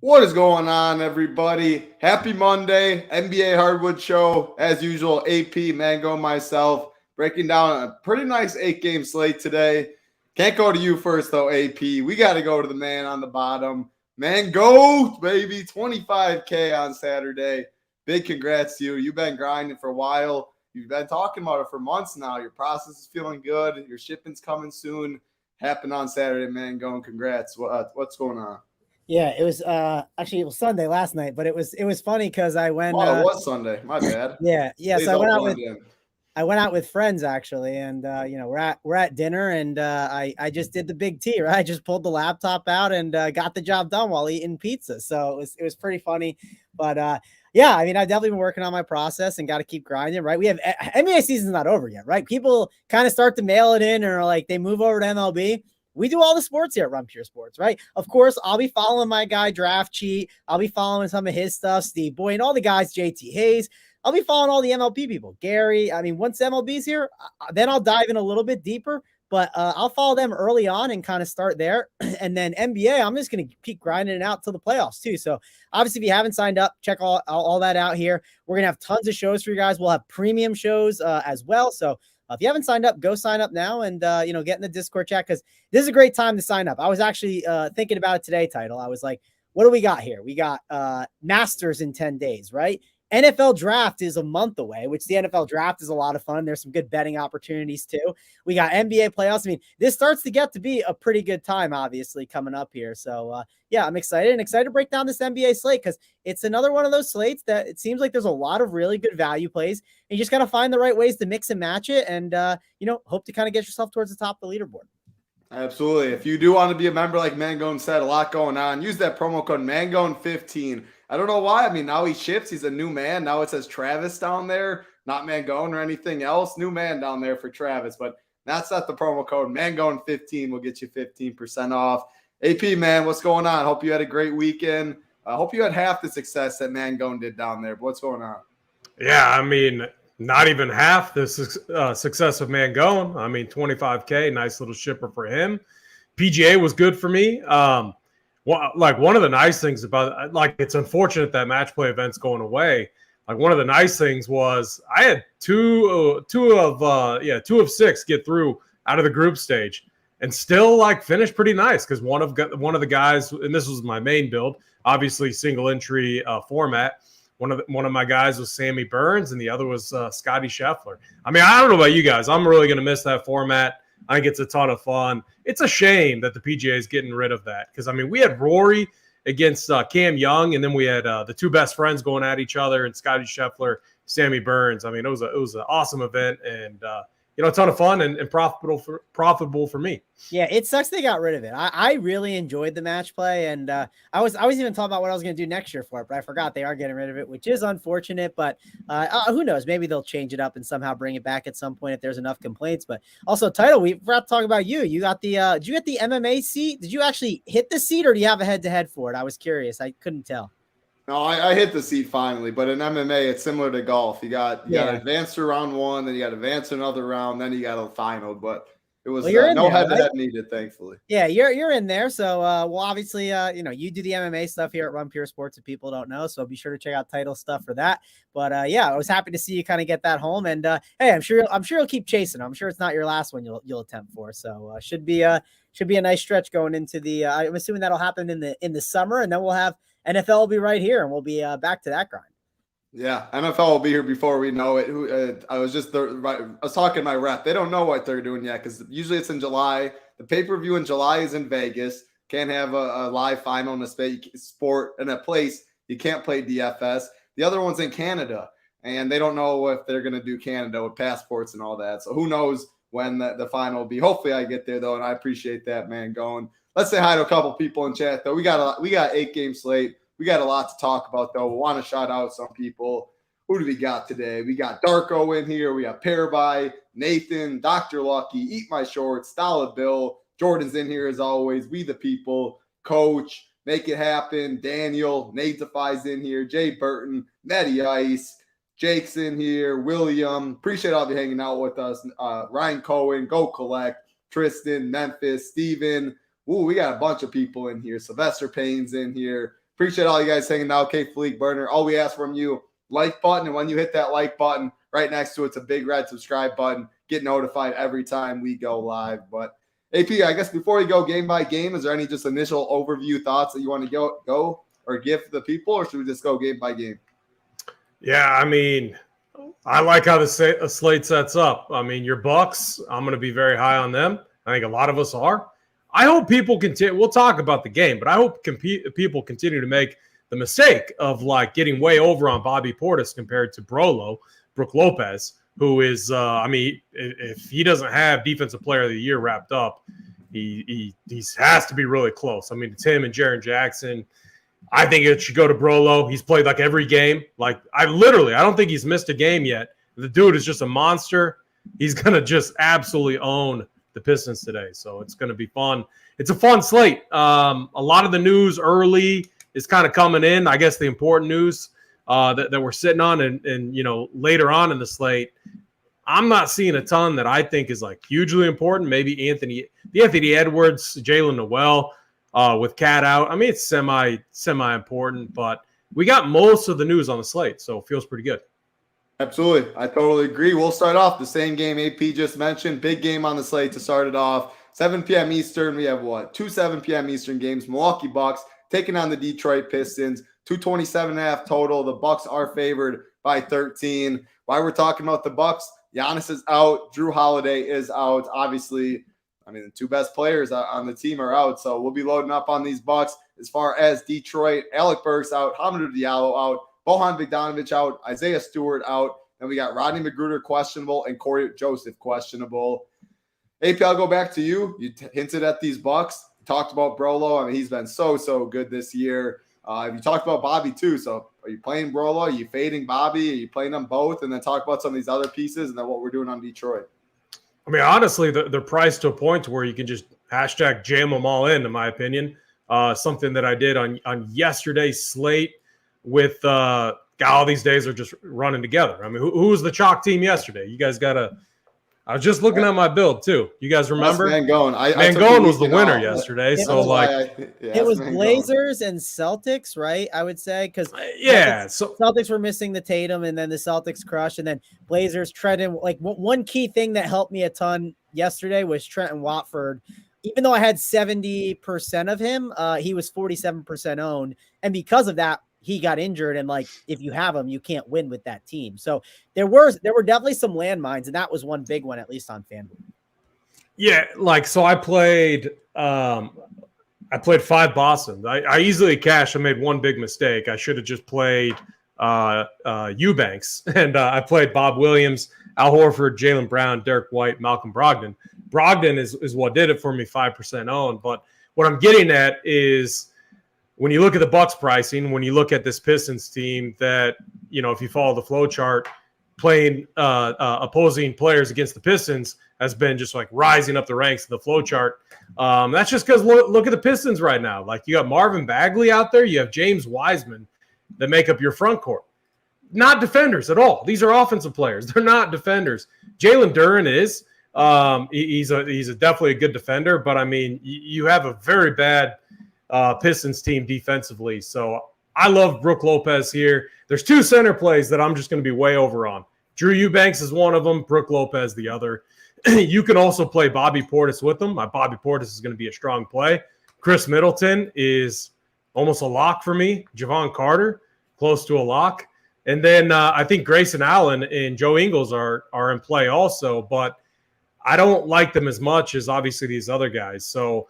What is going on, everybody? Happy Monday, NBA Hardwood show. As usual, AP, Mangone, myself, breaking down a pretty nice 8-game slate today. Can't go to you first, though, AP. We got to go to the man on the bottom. Mango, baby, 25K on Saturday. Big congrats to you. You've been grinding for a while. You've been talking about it for months now. Your process is feeling good. Your shipping's coming soon. Happened on Saturday, Mangone. Congrats. What's going on? Yeah, it was actually it was Sunday last night, but it was funny because I went. Oh, it was Sunday. My bad. Yeah. Please So I went don't out blend with in. I went out with friends actually, and we're at dinner, and I just did the big T, right? I just pulled the laptop out and got the job done while eating pizza. So it was pretty funny, but yeah, I mean, I've definitely been working on my process and got to keep grinding, right? We have NBA season's not over yet, right? People kind of start to mail it in, or like they move over to MLB. We do all the sports here at Run Pure Sports, right? Of course, I'll be following my guy Draft Cheat. I'll be following some of his stuff, Steve Boyd, and all the guys, JTHayes. I'll be following all the MLB people, Gary. I mean, once MLB's here, then I'll dive in a little bit deeper, but I'll follow them early on and kind of start there. And then NBA, I'm just going to keep grinding it out till the playoffs too. So obviously, if you haven't signed up, check all that out here. We're going to have tons of shows for you guys. We'll have premium shows as well. So if you haven't signed up, go sign up now and, get in the Discord chat because this is a great time to sign up. I was actually thinking about it today, Title. I was like, what do we got here? We got Masters in 10 days, right? NFL draft is a month away, which the NFL draft is a lot of fun. There's some good betting opportunities too. We got NBA playoffs. I mean, this starts to get to be a pretty good time, obviously, coming up here. So, yeah, I'm excited to break down this NBA slate because it's another one of those slates that it seems like there's a lot of really good value plays. And you just got to find the right ways to mix and match it and, hope to kind of get yourself towards the top of the leaderboard. Absolutely. If you do want to be a member, like Mangone said, a lot going on. Use that promo code Mangone15. I don't know why. I mean, now he shifts. He's a new man. Now it says Travis down there, not Mangone or anything else. New man down there for Travis. But that's not the promo code. Mangone15 will get you 15% off. AP, man, what's going on? Hope you had a great weekend. I hope you had half the success that Mangone did down there. But what's going on? Yeah, I mean, not even half the success of Mangone. I mean, 25K, nice little shipper for him. PGA was good for me. One of the nice things about it's unfortunate that match play event's going away. Like one of the nice things was I had two of six get through out of the group stage and still finish pretty nice because one of the guys, and this was my main build, obviously single entry format. One of my guys was Sammy Burns, and the other was Scotty Scheffler. I mean, I don't know about you guys. I'm really going to miss that format. I think it's a ton of fun. It's a shame that the PGA is getting rid of that because, I mean, we had Rory against Cam Young, and then we had the two best friends going at each other, and Scotty Scheffler, Sammy Burns. I mean, it was an awesome event, and a ton of fun and profitable for me. Yeah, it sucks they got rid of it. I really enjoyed the match play, and I was even talking about what I was going to do next year for it, but I forgot they are getting rid of it, which is unfortunate. But who knows? Maybe they'll change it up and somehow bring it back at some point if there's enough complaints. But also, Title, we forgot to talk about you. You got the did you get the MMA seat? Did you actually hit the seat, or do you have a head-to-head for it? I was curious. I couldn't tell. No, I hit the seat finally, but in MMA, it's similar to golf. You got to advance to round one, then you got to advance to another round, then you got a final. But it was no head-to-head needed, thankfully. Yeah, you're in there. So, obviously, you do the MMA stuff here at Run Pure Sports if people don't know. So be sure to check out Title stuff for that. But yeah, I was happy to see you kind of get that home. And hey, I'm sure you'll keep chasing. I'm sure it's not your last one you'll attempt for. So should be a nice stretch going into the. I'm assuming that'll happen in the summer, and then we'll have. NFL will be right here, and we'll be back to that grind. Yeah, NFL will be here before we know it. I was talking to my rep. They don't know what they're doing yet because usually it's in July. The pay-per-view in July is in Vegas. Can't have a live final in a sport in a place. You can't play DFS. The other one's in Canada, and they don't know if they're going to do Canada with passports and all that. So who knows when the final will be. Hopefully I get there, though, and I appreciate that, man, going. Let's say hi to a couple people in chat, though. We got 8-game slate. We got a lot to talk about, though. We want to shout out some people. Who do we got today? We got Darko in here. We got Paraby, Nathan, Dr. Lucky, Eat My Shorts, Stolid Bill. Jordan's in here as always. We the people. Coach, Make It Happen. Daniel, Natify's in here. Jay Burton, Matty Ice. Jake's in here. William. Appreciate all of you hanging out with us. Ryan Cohen, Go Collect. Tristan, Memphis, Steven. Ooh, we got a bunch of people in here. Sylvester Payne's in here. Appreciate all you guys hanging out. K Fleek Burner. All we ask from you, like button. And when you hit that like button, right next to it's a big red subscribe button. Get notified every time we go live. But AP, I guess before we go game by game, is there any just initial overview thoughts that you want to go or give the people, or should we just go game by game? Yeah, I mean, I like how the slate sets up. I mean, your Bucks, I'm going to be very high on them. I think a lot of us are. I hope people continue. We'll talk about the game, but I hope people continue to make the mistake of like getting way over on Bobby Portis compared to Brook Lopez, who is, I mean, if he doesn't have Defensive Player of the Year wrapped up, he has to be really close. I mean, it's him and Jaren Jackson. I think it should go to Brolo. He's played like every game. Like I don't think he's missed a game yet. The dude is just a monster. He's going to just absolutely own the Pistons today. So it's going to be fun. It's a fun slate. A lot of the news early is kind of coming in. I guess the important news that we're sitting on and, you know, later on in the slate, I'm not seeing a ton that I think is like hugely important. Maybe Anthony Edwards, Jalen Noel with Cat out. I mean, it's semi important, but we got most of the news on the slate. So it feels pretty good. Absolutely. I totally agree. We'll start off the same game AP just mentioned. Big game on the slate to start it off. 7 p.m. Eastern. We have two 7 p.m. Eastern games. Milwaukee Bucks taking on the Detroit Pistons. 227.5 total. The Bucks are favored by 13. Why we're talking about the Bucks, Giannis is out. Drew Holiday is out. Obviously, I mean, the two best players on the team are out. So we'll be loading up on these Bucks. As far as Detroit, Alec Burks out. Hamidou Diallo out. Bojan Bogdanovic out, Isaiah Stewart out, and we got Rodney McGruder questionable and Corey Joseph questionable. AP, I'll go back to you. You hinted at these Bucks, talked about Brolo. I mean, he's been so good this year. You talked about Bobby too. So are you playing Brolo? Are you fading Bobby? Are you playing them both? And then talk about some of these other pieces and then what we're doing on Detroit. I mean, honestly, they're priced to a point where you can just hashtag jam them all in my opinion. Something that I did on yesterday's slate. With all these days are just running together. I mean, who was the chalk team yesterday? You guys got to – I was just looking at my build too. You guys remember? Mangone. Mangone was the winner yesterday. It was Blazers and Celtics, right? I would say because Celtics were missing the Tatum and then the Celtics crushed and then Blazers Trenton. Like one key thing that helped me a ton yesterday was Trenton Watford. Even though I had 70% of him, he was 47% owned. And because of that, he got injured, and like if you have him, you can't win with that team. So there were definitely some landmines, and that was one big one, at least on FanDuel. Yeah, like so I played 5 Boston. I easily cashed. I made one big mistake. I should have just played Eubanks, and I played Bob Williams, Al Horford, Jaylen Brown, Derek White, Malcolm Brogdon. Brogdon is what did it for me, 5% owned. But what I'm getting at is, when you look at the Bucks pricing, when you look at this Pistons team that, you know, if you follow the flow chart, playing opposing players against the Pistons has been just like rising up the ranks of the flow chart. That's just because look at the Pistons right now. Like you got Marvin Bagley out there. You have James Wiseman that make up your front court. Not defenders at all. These are offensive players. They're not defenders. Jalen Duren is. He's definitely a good defender. But, I mean, you have a very bad Pistons team defensively. So I love Brook Lopez here. There's 2 center plays that I'm just going to be way over on. Drew Eubanks is one of them, Brook Lopez the other. You can also play Bobby Portis with them. Bobby Portis is going to be a strong play. Chris Middleton is almost a lock for me. Javon Carter, close to a lock. And then I think Grayson Allen and Joe Ingles are in play also, but I don't like them as much as obviously these other guys. So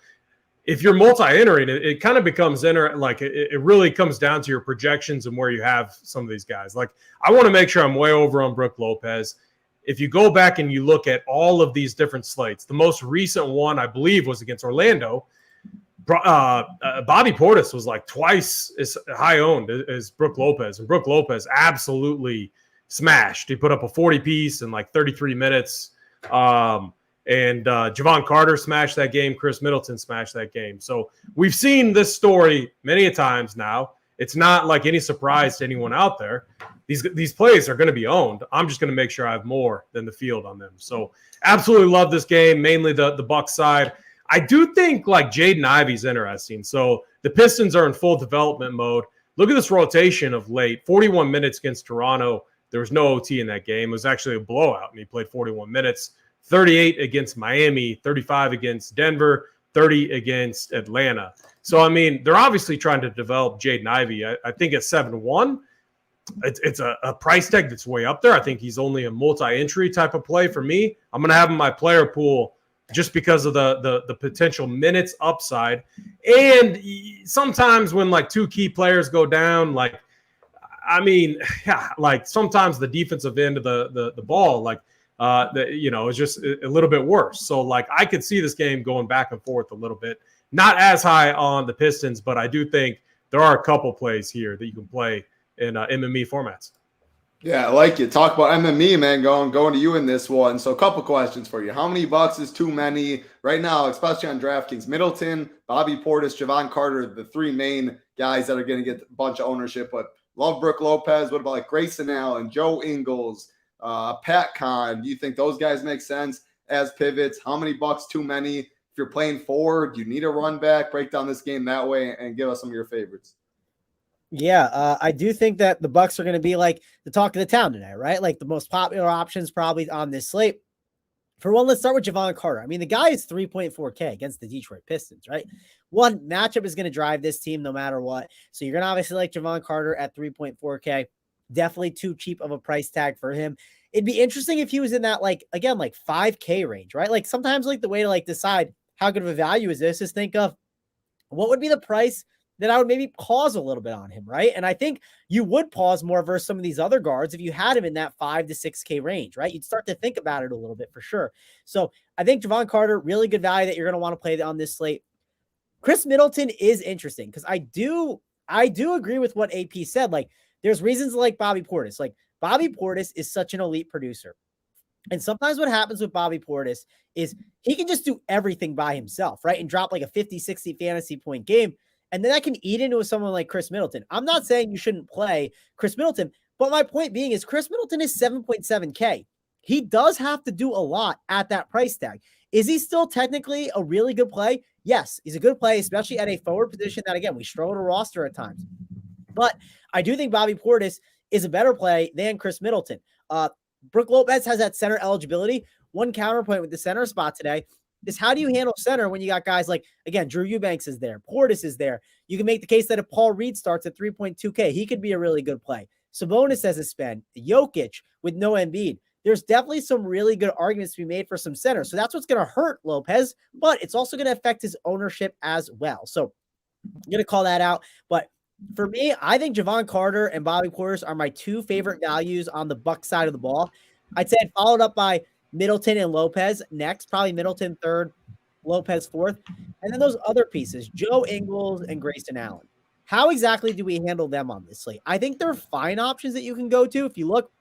if you're multi-entering, it kind of becomes it really comes down to your projections and where you have some of these guys. Like I want to make sure I'm way over on Brook Lopez. If you go back and you look at all of these different slates, the most recent one I believe was against Orlando. Bobby Portis was like twice as high owned as Brook Lopez, and Brook Lopez absolutely smashed. He put up a 40 piece in like 33 minutes. And Javon Carter smashed that game. Chris Middleton smashed that game. So we've seen this story many a times now. It's not like any surprise to anyone out there. These plays are going to be owned. I'm just going to make sure I have more than the field on them. So absolutely love this game, mainly the Bucks side. I do think like Jaden Ivey's interesting. So the Pistons are in full development mode. Look at this rotation of late. 41 minutes against Toronto. There was no OT in that game. It was actually a blowout, and he played 41 minutes. 38 against Miami, 35 against Denver, 30 against Atlanta. So, I mean, they're obviously trying to develop Jaden Ivey. I think at 7-1, it's a price tag that's way up there. I think he's only a multi-entry type of play for me. I'm going to have him in my player pool just because of the potential minutes upside. And sometimes when, like, two key players go down, like, I mean, yeah, like sometimes the defensive end of the ball, like, is just a little bit worse. So, like, I could see this game going back and forth a little bit. Not as high on the Pistons, but I do think there are a couple plays here that you can play in MME formats. Yeah, I like it. Talk about MME, man. Going to you in this one. So, a couple questions for you. How many bucks is too many right now, especially on DraftKings? Middleton, Bobby Portis, Javon Carter, the three main guys that are going to get a bunch of ownership. But love Brook Lopez. What about like Grayson Allen, Joe Ingles, Pat Con? Do you think those guys make sense as pivots? How many bucks too many? If you're playing forward, do you need a run back? Break down this game that way and give us some of your favorites. Yeah, I do think that the Bucks are going to be like the talk of the town tonight, right? Like the most popular options probably on this slate. For one, let's start with Javon Carter. I mean, the guy is 3.4K against the Detroit Pistons, right? One, matchup is going to drive this team no matter what. So you're going to obviously like Javon Carter at 3.4K. Definitely too cheap of a price tag for him. It'd be interesting if he was in that, like, again, like 5K range, right? Like sometimes like the way to like decide how good of a value is this is think of what would be the price that I would maybe pause a little bit on him, right? And I think you would pause more versus some of these other guards if you had him in that 5 to 6K range, right? You'd start to think about it a little bit for sure. So I think Javon Carter, really good value that you're going to want to play on this slate. Chris Middleton is interesting because I do agree with what AP said. Like there's reasons like Bobby Portis. Like Bobby Portis is such an elite producer. And sometimes what happens with Bobby Portis is he can just do everything by himself, right? And drop like a 50, 60 fantasy point game. And then that can eat into someone like Chris Middleton. I'm not saying you shouldn't play Chris Middleton, but my point being is Chris Middleton is 7.7K. He does have to do a lot at that price tag. Is he still technically a really good play? Yes, he's a good play, especially at a forward position that, again, we struggle to roster at times. But I do think Bobby Portis is a better play than Chris Middleton. Brook Lopez has that center eligibility. One counterpoint with the center spot today is how do you handle center when you got guys like, again, Drew Eubanks is there, Portis is there. You can make the case that if Paul Reed starts at 3.2K, he could be a really good play. Sabonis as a spend, Jokic with no Embiid. There's definitely some really good arguments to be made for some center. So that's what's going to hurt Lopez, but it's also going to affect his ownership as well. So I'm going to call that out. But for me, I think Javon Carter and Bobby Portis are my two favorite values on the Buck side of the ball. I'd say followed up by Middleton and Lopez next, probably Middleton third, Lopez fourth. And then those other pieces, Joe Ingles and Grayson Allen. How exactly do we handle them on this slate? I think they're fine options that you can go to. If you look,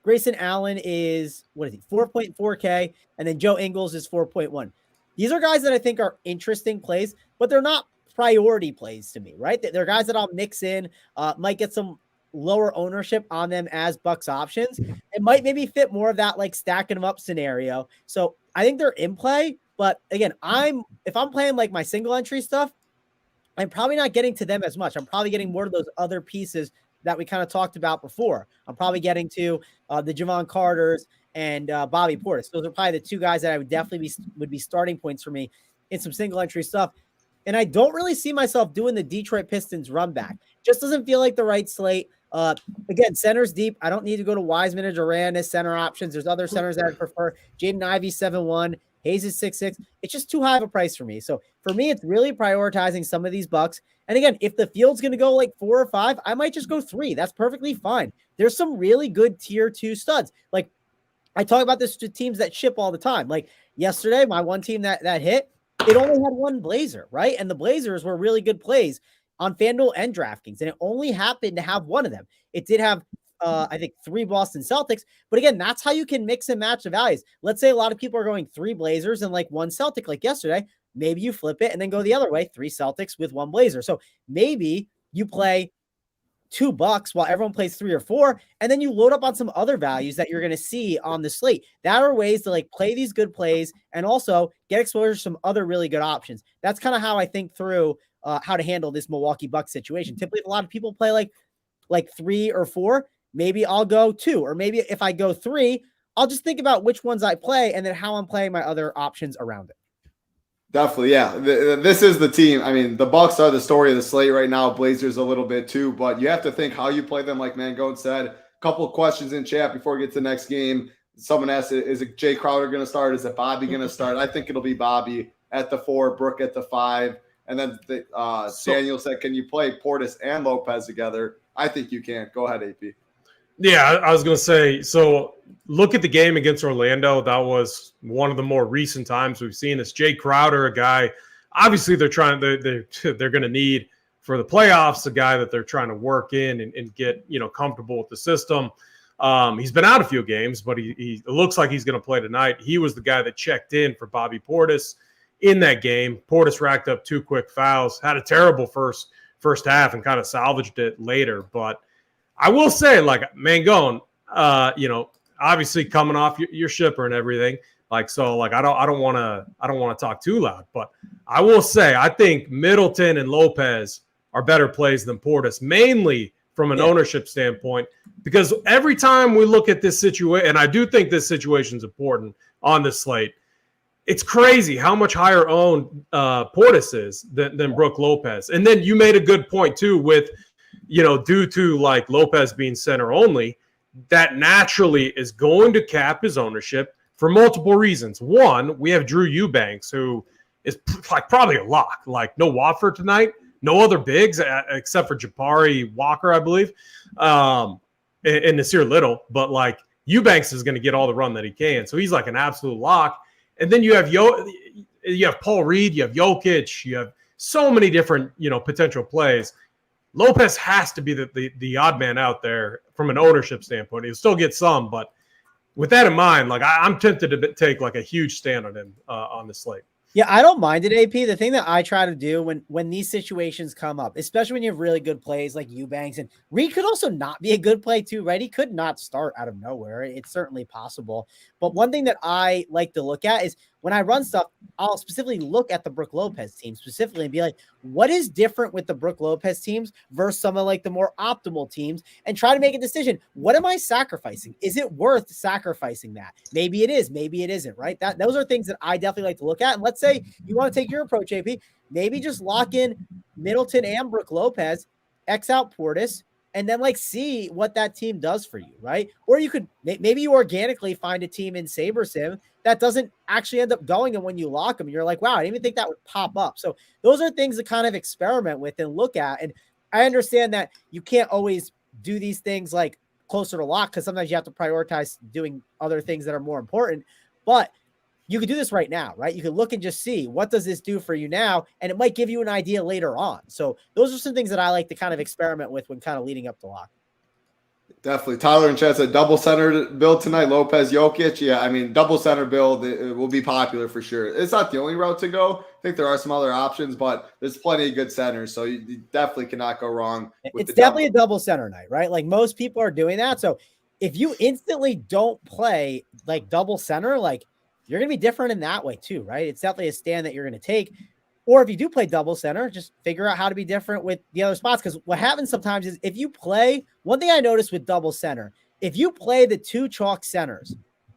Grayson Allen is, 4.4K, and then Joe Ingles is 4.1. These are guys that I think are interesting plays, but they're not priority plays to me, right? They're guys that I'll mix in, might get some lower ownership on them as Bucks options. It might maybe fit more of that like stacking them up scenario. So I think they're in play, but again, if I'm playing like my single entry stuff, I'm probably not getting to them as much. I'm probably getting more of those other pieces that we kind of talked about before. I'm probably getting to the Javon Carters and Bobby Portis. Those are probably the two guys that I would definitely would be starting points for me in some single entry stuff. And I don't really see myself doing the Detroit Pistons run back. Just doesn't feel like the right slate. Again, center's deep. I don't need to go to Wiseman or Durant as center options. There's other centers that I prefer. Jaden Ivey 7-1, Hayes is 6-6. It's just too high of a price for me. So for me, it's really prioritizing some of these Bucks. And again, if the field's going to go like 4 or 5, I might just go 3. That's perfectly fine. There's some really good tier 2 studs. Like I talk about this to teams that ship all the time. Like yesterday, my one team that hit, it only had one Blazer, right? And the Blazers were really good plays on FanDuel and DraftKings, and it only happened to have one of them. It did have, I think, 3 Boston Celtics, but again, that's how you can mix and match the values. Let's say a lot of people are going 3 Blazers and like 1 Celtic like yesterday. Maybe you flip it and then go the other way, 3 Celtics with 1 Blazer. So maybe you play $2 while everyone plays 3 or 4, and then you load up on some other values that you're going to see on the slate. That are ways to like play these good plays and also get exposure to some other really good options. That's kind of how I think through how to handle this Milwaukee Bucks situation. Typically, if a lot of people play like 3 or 4, maybe I'll go 2, or maybe if I go 3, I'll just think about which ones I play and then how I'm playing my other options around it. Definitely, yeah. This is the team. I mean, the Bucks are the story of the slate right now. Blazers a little bit too, but you have to think how you play them. Like Mangone said, a couple of questions in chat before we get to the next game. Someone asked, is it Jay Crowder going to start? Is it Bobby going to start? I think it'll be Bobby at the 4, Brook at the 5. And then Daniel said, can you play Portis and Lopez together? I think you can. Go ahead, AP. Yeah, I was going to say, so look at the game against Orlando. That was one of the more recent times we've seen this. Jay Crowder, a guy, obviously they're going to need for the playoffs, a guy that they're trying to work in and get, comfortable with the system. He's been out a few games, but he looks like he's going to play tonight. He was the guy that checked in for Bobby Portis in that game. Portis racked up 2 quick fouls, had a terrible first half and kind of salvaged it later. But I will say, like, Mangone, obviously coming off your shipper and everything, I don't want to talk too loud, but I will say I think Middleton and Lopez are better plays than Portis, mainly from an ownership standpoint, because every time we look at this situation, and I do think this situation is important on the slate, it's crazy how much higher owned Portis is than Brook Lopez. And then you made a good point too with, due to like Lopez being center only, that naturally is going to cap his ownership for multiple reasons. One, we have Drew Eubanks, who is like probably a lock, like no Watford tonight, no other bigs except for Jabari Walker, I believe, and Nasir Little. But like Eubanks is going to get all the run that he can. So he's like an absolute lock. And then you have Paul Reed, you have Jokic, you have so many different, potential plays. Lopez has to be the odd man out there from an ownership standpoint. He'll still get some, but with that in mind, like I'm tempted to take like a huge stand on him on the slate. Yeah, I don't mind it, AP. The thing that I try to do when these situations come up, especially when you have really good plays like Eubanks, and Reed could also not be a good play too, right? He could not start out of nowhere. It's certainly possible. But one thing that I like to look at is when I run stuff, I'll specifically look at the Brook Lopez team specifically and be like, what is different with the Brook Lopez teams versus some of like the more optimal teams, and try to make a decision. What am I sacrificing? Is it worth sacrificing that? Maybe it is, maybe it isn't, right? Those are things that I definitely like to look at. And let's say you want to take your approach, AP, maybe just lock in Middleton and Brook Lopez, X out Portis, and then like see what that team does for you, right? Or you could maybe you organically find a team in SaberSim that doesn't actually end up going, and when you lock them, you're like, wow, I didn't even think that would pop up. So those are things to kind of experiment with and look at. And I understand that you can't always do these things like closer to lock, because sometimes you have to prioritize doing other things that are more important. But you could do this right now, right? You can look and just see what does this do for you now, and it might give you an idea later on. So those are some things that I like to kind of experiment with when kind of leading up to lock. Definitely. Tyler in chat said double center build tonight, Lopez, Jokic. Yeah, I mean, double center build it will be popular for sure. It's not the only route to go. I think there are some other options, but there's plenty of good centers, so you definitely cannot go wrong. It's definitely a double center night, right? Like most people are doing that. So if you instantly don't play like double center, like you're going to be different in that way too, right? It's definitely a stand that you're going to take. Or if you do play double center, just figure out how to be different with the other spots. Because what happens sometimes is if you play, one thing I noticed with double center, if you play the 2 chalk centers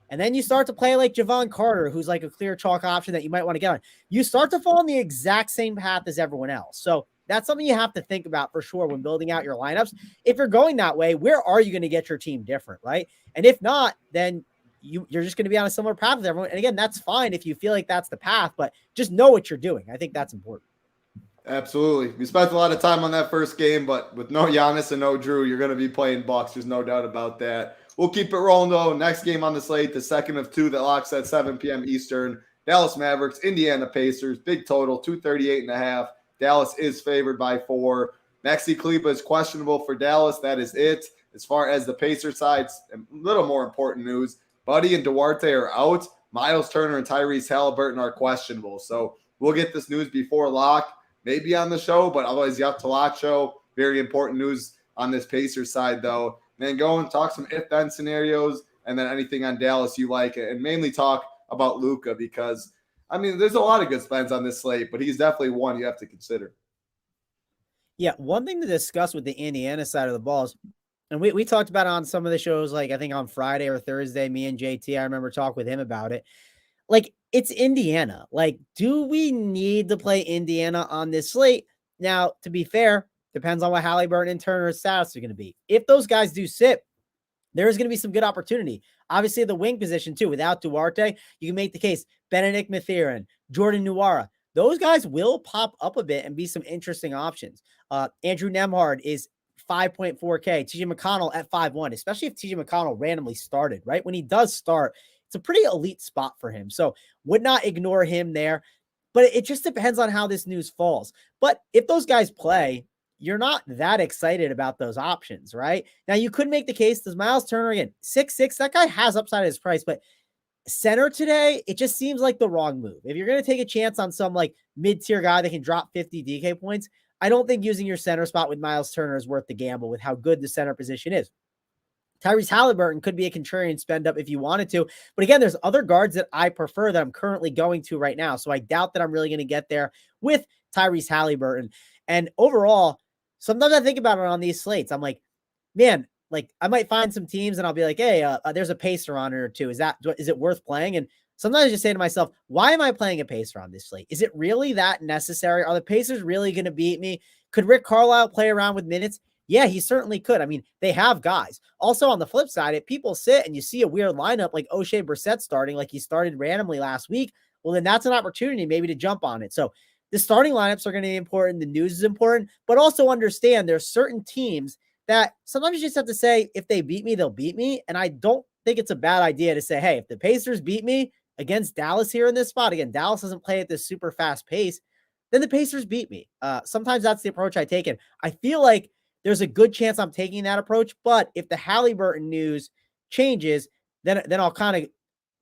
and then you start to play like Javon Carter, who's like a clear chalk option that you might want to get on, you start to fall on the exact same path as everyone else. So that's something you have to think about for sure when building out your lineups. If you're going that way, where are you going to get your team different, right? And if not, then you're just going to be on a similar path with everyone. And again, that's fine if you feel like that's the path, but just know what you're doing. I think that's important. Absolutely. We spent a lot of time on that first game, but with no Giannis and no Drew, you're going to be playing Bucks. There's no doubt about that. We'll keep it rolling, though. Next game on the slate, the second of 2 that locks at 7 p.m. Eastern. Dallas Mavericks, Indiana Pacers, big total, 238.5. Dallas is favored by 4. Maxi Kleber is questionable for Dallas. That is it. As far as the Pacers side, a little more important news. Buddy and Duarte are out. Miles Turner and Tyrese Halliburton are questionable. So we'll get this news before lock, maybe on the show, but otherwise you have to lock show. Very important news on this Pacers side, though. Man, go and talk some if-then scenarios, and then anything on Dallas you like, and mainly talk about Luka, because, I mean, there's a lot of good spends on this slate, but he's definitely one you have to consider. Yeah, one thing to discuss with the Indiana side of the ball is, and we talked about it on some of the shows, like I think on Friday or Thursday, me and JT, I remember talking with him about it. Like, it's Indiana. Like, do we need to play Indiana on this slate? Now, to be fair, depends on what Halliburton and Turner's status are going to be. If those guys do sit, there's going to be some good opportunity. Obviously, the wing position, too. Without Duarte, you can make the case. Benedict Mathurin, Jordan Nwora, those guys will pop up a bit and be some interesting options. Andrew Nembhard is 5.4K. TJ McConnell at 5.1, especially if TJ McConnell randomly started, right? When he does start, it's a pretty elite spot for him. So would not ignore him there. But it just depends on how this news falls. But if those guys play, you're not that excited about those options, right? Now, you could make the case, does Miles Turner, again, 6'6", that guy has upside his price, but center today, it just seems like the wrong move. If you're going to take a chance on some like mid-tier guy that can drop 50 DK points, I don't think using your center spot with Miles Turner is worth the gamble with how good the center position is. Tyrese Halliburton could be a contrarian spend up if you wanted to. But again, there's other guards that I prefer that I'm currently going to right now. So I doubt that I'm really going to get there with Tyrese Halliburton. And overall, sometimes I think about it on these slates. I'm like, man, like I might find some teams and I'll be like, hey, there's a pacer on it or two. Is it worth playing? And sometimes I just say to myself, why am I playing a pacer on this slate? Is it really that necessary? Are the Pacers really going to beat me? Could Rick Carlisle play around with minutes? Yeah, he certainly could. I mean, they have guys. Also, on the flip side, if people sit and you see a weird lineup like O'Shea Brissett starting, like he started randomly last week, well, then that's an opportunity maybe to jump on it. So the starting lineups are going to be important. The news is important, but also understand there's certain teams that sometimes you just have to say, if they beat me, they'll beat me. And I don't think it's a bad idea to say, hey, if the Pacers beat me against Dallas here in this spot, again, Dallas doesn't play at this super fast pace, then the Pacers beat me. Sometimes that's the approach I take. And I feel like there's a good chance I'm taking that approach. But if the Halliburton news changes, then I'll kind of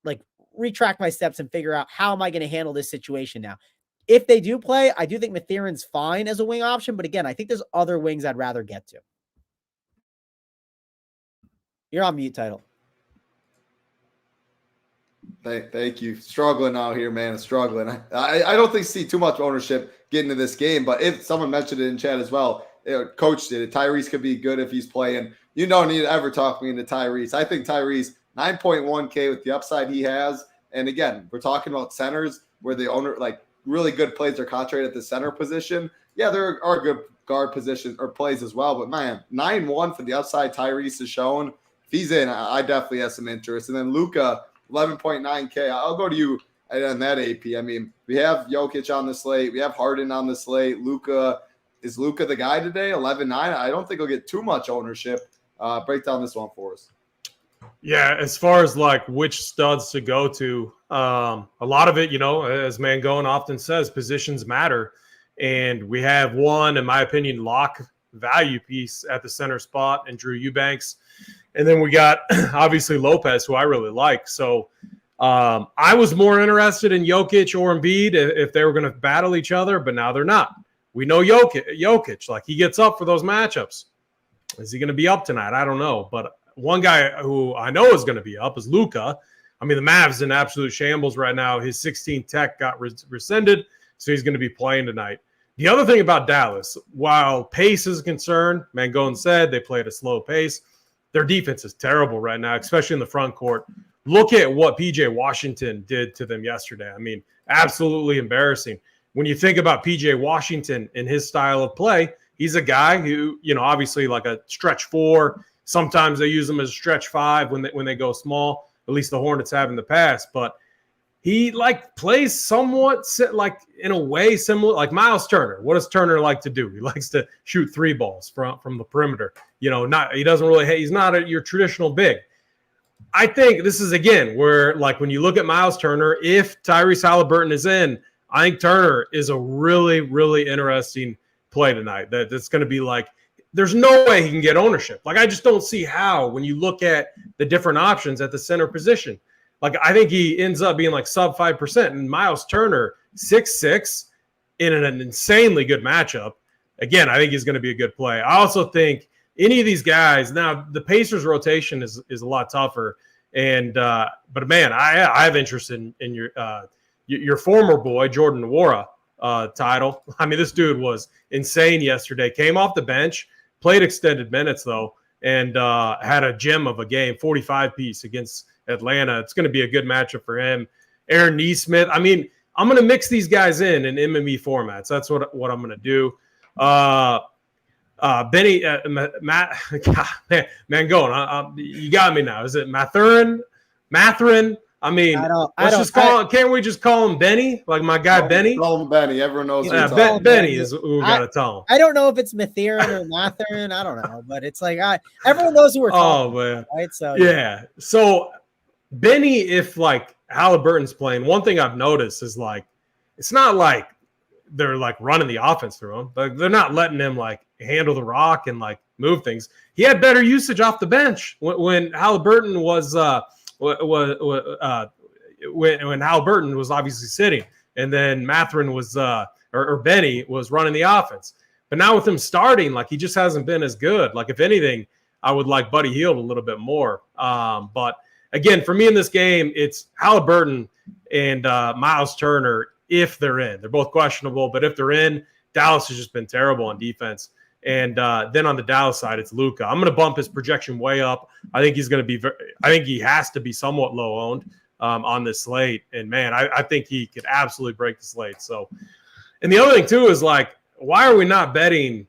like retract my steps and figure out how am I going to handle this situation now. If they do play, I do think Mathurin's fine as a wing option. But again, I think there's other wings I'd rather get to. You're on mute, Title. Thank you. Struggling out here, man. Struggling. I don't think see too much ownership getting into this game, but if someone mentioned it in chat as well, Coach did it. Tyrese could be good if he's playing. You don't need to ever talk me into Tyrese. I think Tyrese 9.1K with the upside he has. And again, we're talking about centers where the owner like really good plays are contracted at the center position. Yeah, there are good guard positions or plays as well. But man, 9.1 for the upside Tyrese is shown. If he's in, I definitely have some interest. And then Luka, 11.9K. I'll go to you on that AP. I mean, we have Jokic on the slate. We have Harden on the slate. Luka. Is Luka the guy today? 11.9. I don't think he'll get too much ownership. Break down this one for us. Yeah, as far as like which studs to go to, a lot of it, as Mangone often says, positions matter. And we have one, in my opinion, lock value piece at the center spot and Drew Eubanks. And then we got obviously Lopez, who I really like. So I was more interested in Jokic or Embiid if they were going to battle each other, but now they're not. We know Jokic, like he gets up for those matchups. Is he going to be up tonight? I don't know. But one guy who I know is going to be up is Luka. I mean, the Mavs in absolute shambles right now. His 16 tech got rescinded, so he's going to be playing tonight. The other thing about Dallas, while pace is concerned, Mangone said they play at a slow pace. Their defense is terrible right now, especially in the front court. Look at what P.J. Washington did to them yesterday. I mean, absolutely embarrassing. When you think about P.J. Washington and his style of play, he's a guy who, obviously like a stretch 4. Sometimes they use him as a stretch 5 when they go small. At least the Hornets have in the past. But he plays somewhat like in a way similar, like Miles Turner. What does Turner like to do? He likes to shoot 3 balls from the perimeter. He's not your traditional big. I think this is again where like when you look at Miles Turner, if Tyrese Halliburton is in, I think Turner is a really, really interesting play tonight. That's going to be like, there's no way he can get ownership. Like, I just don't see how when you look at the different options at the center position. Like, I think he ends up being like sub 5%. And Miles Turner, 6'6", in an insanely good matchup. Again, I think he's going to be a good play. I also think any of these guys. Now the Pacers rotation is a lot tougher, and but man, I have interest in your former boy Jordan Nwora title. I mean, this dude was insane yesterday. Came off the bench, played extended minutes though, and had a gem of a game, 45 piece against Atlanta. It's going to be a good matchup for him. Aaron Nesmith. I mean, I'm going to mix these guys in MME formats. That's what I'm going to do. Benny, Matt, Mangone, you got me now. Is it Matherin? I mean, can't we just call him Benny? Like my guy Benny? Call him Benny. Everyone knows. Yeah, Benny is who we got to tell him. I don't know if it's Matherin or Matherin. I don't know, but it's like everyone knows who we're talking about, right? So yeah. So Benny, if like Halliburton's playing, one thing I've noticed is like it's not like they're like running the offense through him, but they're not letting him like handle the rock and like move things. He had better usage off the bench when Halliburton was when Halliburton was obviously sitting, and then Matherin was or Benny was running the offense. But now with him starting, like he just hasn't been as good. Like if anything, I would like Buddy Hield a little bit more. But again, for me in this game, it's Halliburton and Miles Turner if they're in. They're both questionable, but if they're in, Dallas has just been terrible on defense. And then on the Dallas side, it's Luka. I'm going to bump his projection way up. I think he's going to be I think he has to be somewhat low owned on this slate. And man, I think he could absolutely break the slate. So, and the other thing too is like, why are we not betting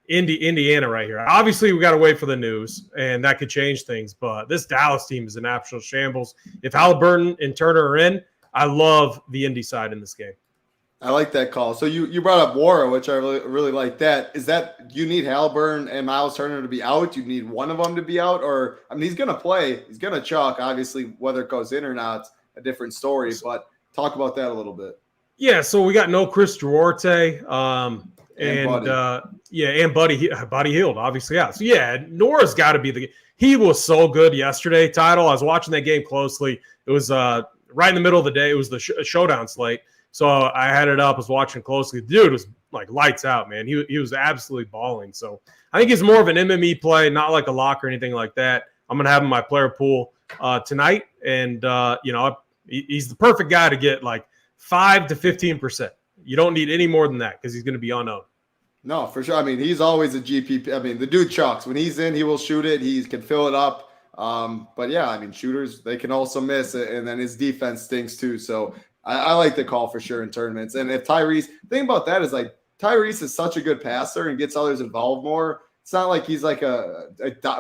Indiana right here? Obviously, we got to wait for the news, and that could change things. But this Dallas team is an absolute shambles. If Halliburton and Turner are in, I love the Indy side in this game. I like that call. So you brought up Nwora, which I really like that. Is that you need Halliburton and Miles Turner to be out? You need one of them to be out? Or, I mean, he's going to play. He's going to chalk. Obviously, whether it goes in or not, a different story. But talk about that a little bit. Yeah, so we got no Chris Duarte. And Buddy Hield, obviously. Yeah. So, yeah, Nora's got to be he was so good yesterday, Title. I was watching that game closely. It was right in the middle of the day. It was the showdown slate. So I had it up, was watching closely. The dude was like lights out, man. He was absolutely balling. So I think he's more of an MME play, not like a lock or anything like that. I'm going to have him in my player pool tonight. And, he's the perfect guy to get like 5 to 15%. You don't need any more than that because he's going to be unknown. No, for sure. I mean, he's always a GPP. I mean, the dude chalks. When he's in, he will shoot it. He can fill it up. But, yeah, I mean, shooters, they can also miss it. And then his defense stinks too. So I like the call for sure in tournaments. And if Tyrese – thing about that is like Tyrese is such a good passer and gets others involved more. It's not like he's like a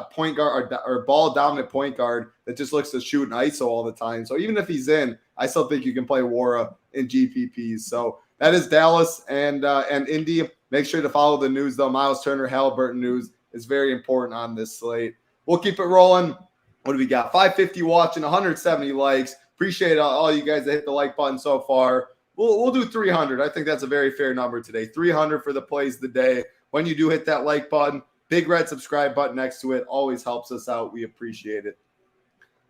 point guard or ball-dominant point guard that just looks to shoot an ISO all the time. So even if he's in, I still think you can play Nwora in GPPs. So that is Dallas and Indy. Make sure to follow the news, though. Miles Turner, Halliburton news is very important on this slate. We'll keep it rolling. What do we got? 550 watching, 170 likes. Appreciate all you guys that hit the like button so far. We'll do 300. I think that's a very fair number today. 300 for the plays of the day. When you do hit that like button, big red subscribe button next to it always helps us out. We appreciate it.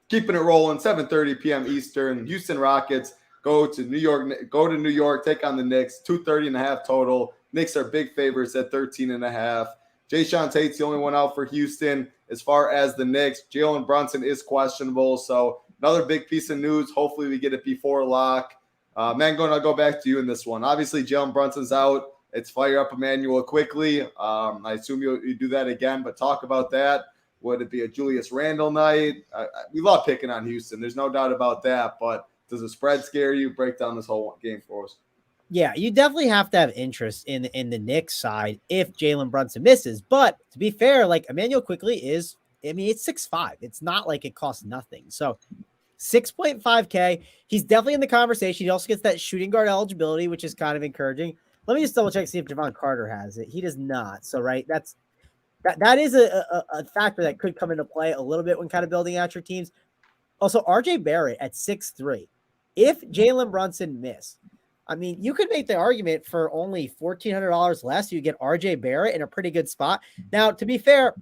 Keeping it rolling, 7:30 p.m. Eastern. Houston Rockets go to New York, take on the Knicks. 230.5 total. Knicks are big favorites at 13.5. JTHayes the only one out for Houston. As far as the Knicks, Jalen Brunson is questionable. So another big piece of news. Hopefully we get it before lock. Mangone, I'll go back to you in this one. Obviously, Jalen Brunson's out. It's fire up Emmanuel quickly. I assume you do that again, but talk about that. Would it be a Julius Randle night? We love picking on Houston. There's no doubt about that. But does the spread scare you? Break down this whole game for us. Yeah, you definitely have to have interest in the Knicks side if Jalen Brunson misses. But to be fair, like Emmanuel quickly is, I mean, it's 6'5". It's not like it costs nothing. So 6.5K. He's definitely in the conversation. He also gets that shooting guard eligibility, which is kind of encouraging. Let me just double check, see if Javon Carter has it. He does not. So, right, that is a factor that could come into play a little bit when kind of building out your teams. Also, RJ Barrett at 6'3". If Jalen Brunson missed, I mean, you could make the argument for only $1,400 less. You get RJ Barrett in a pretty good spot. Now, to be fair,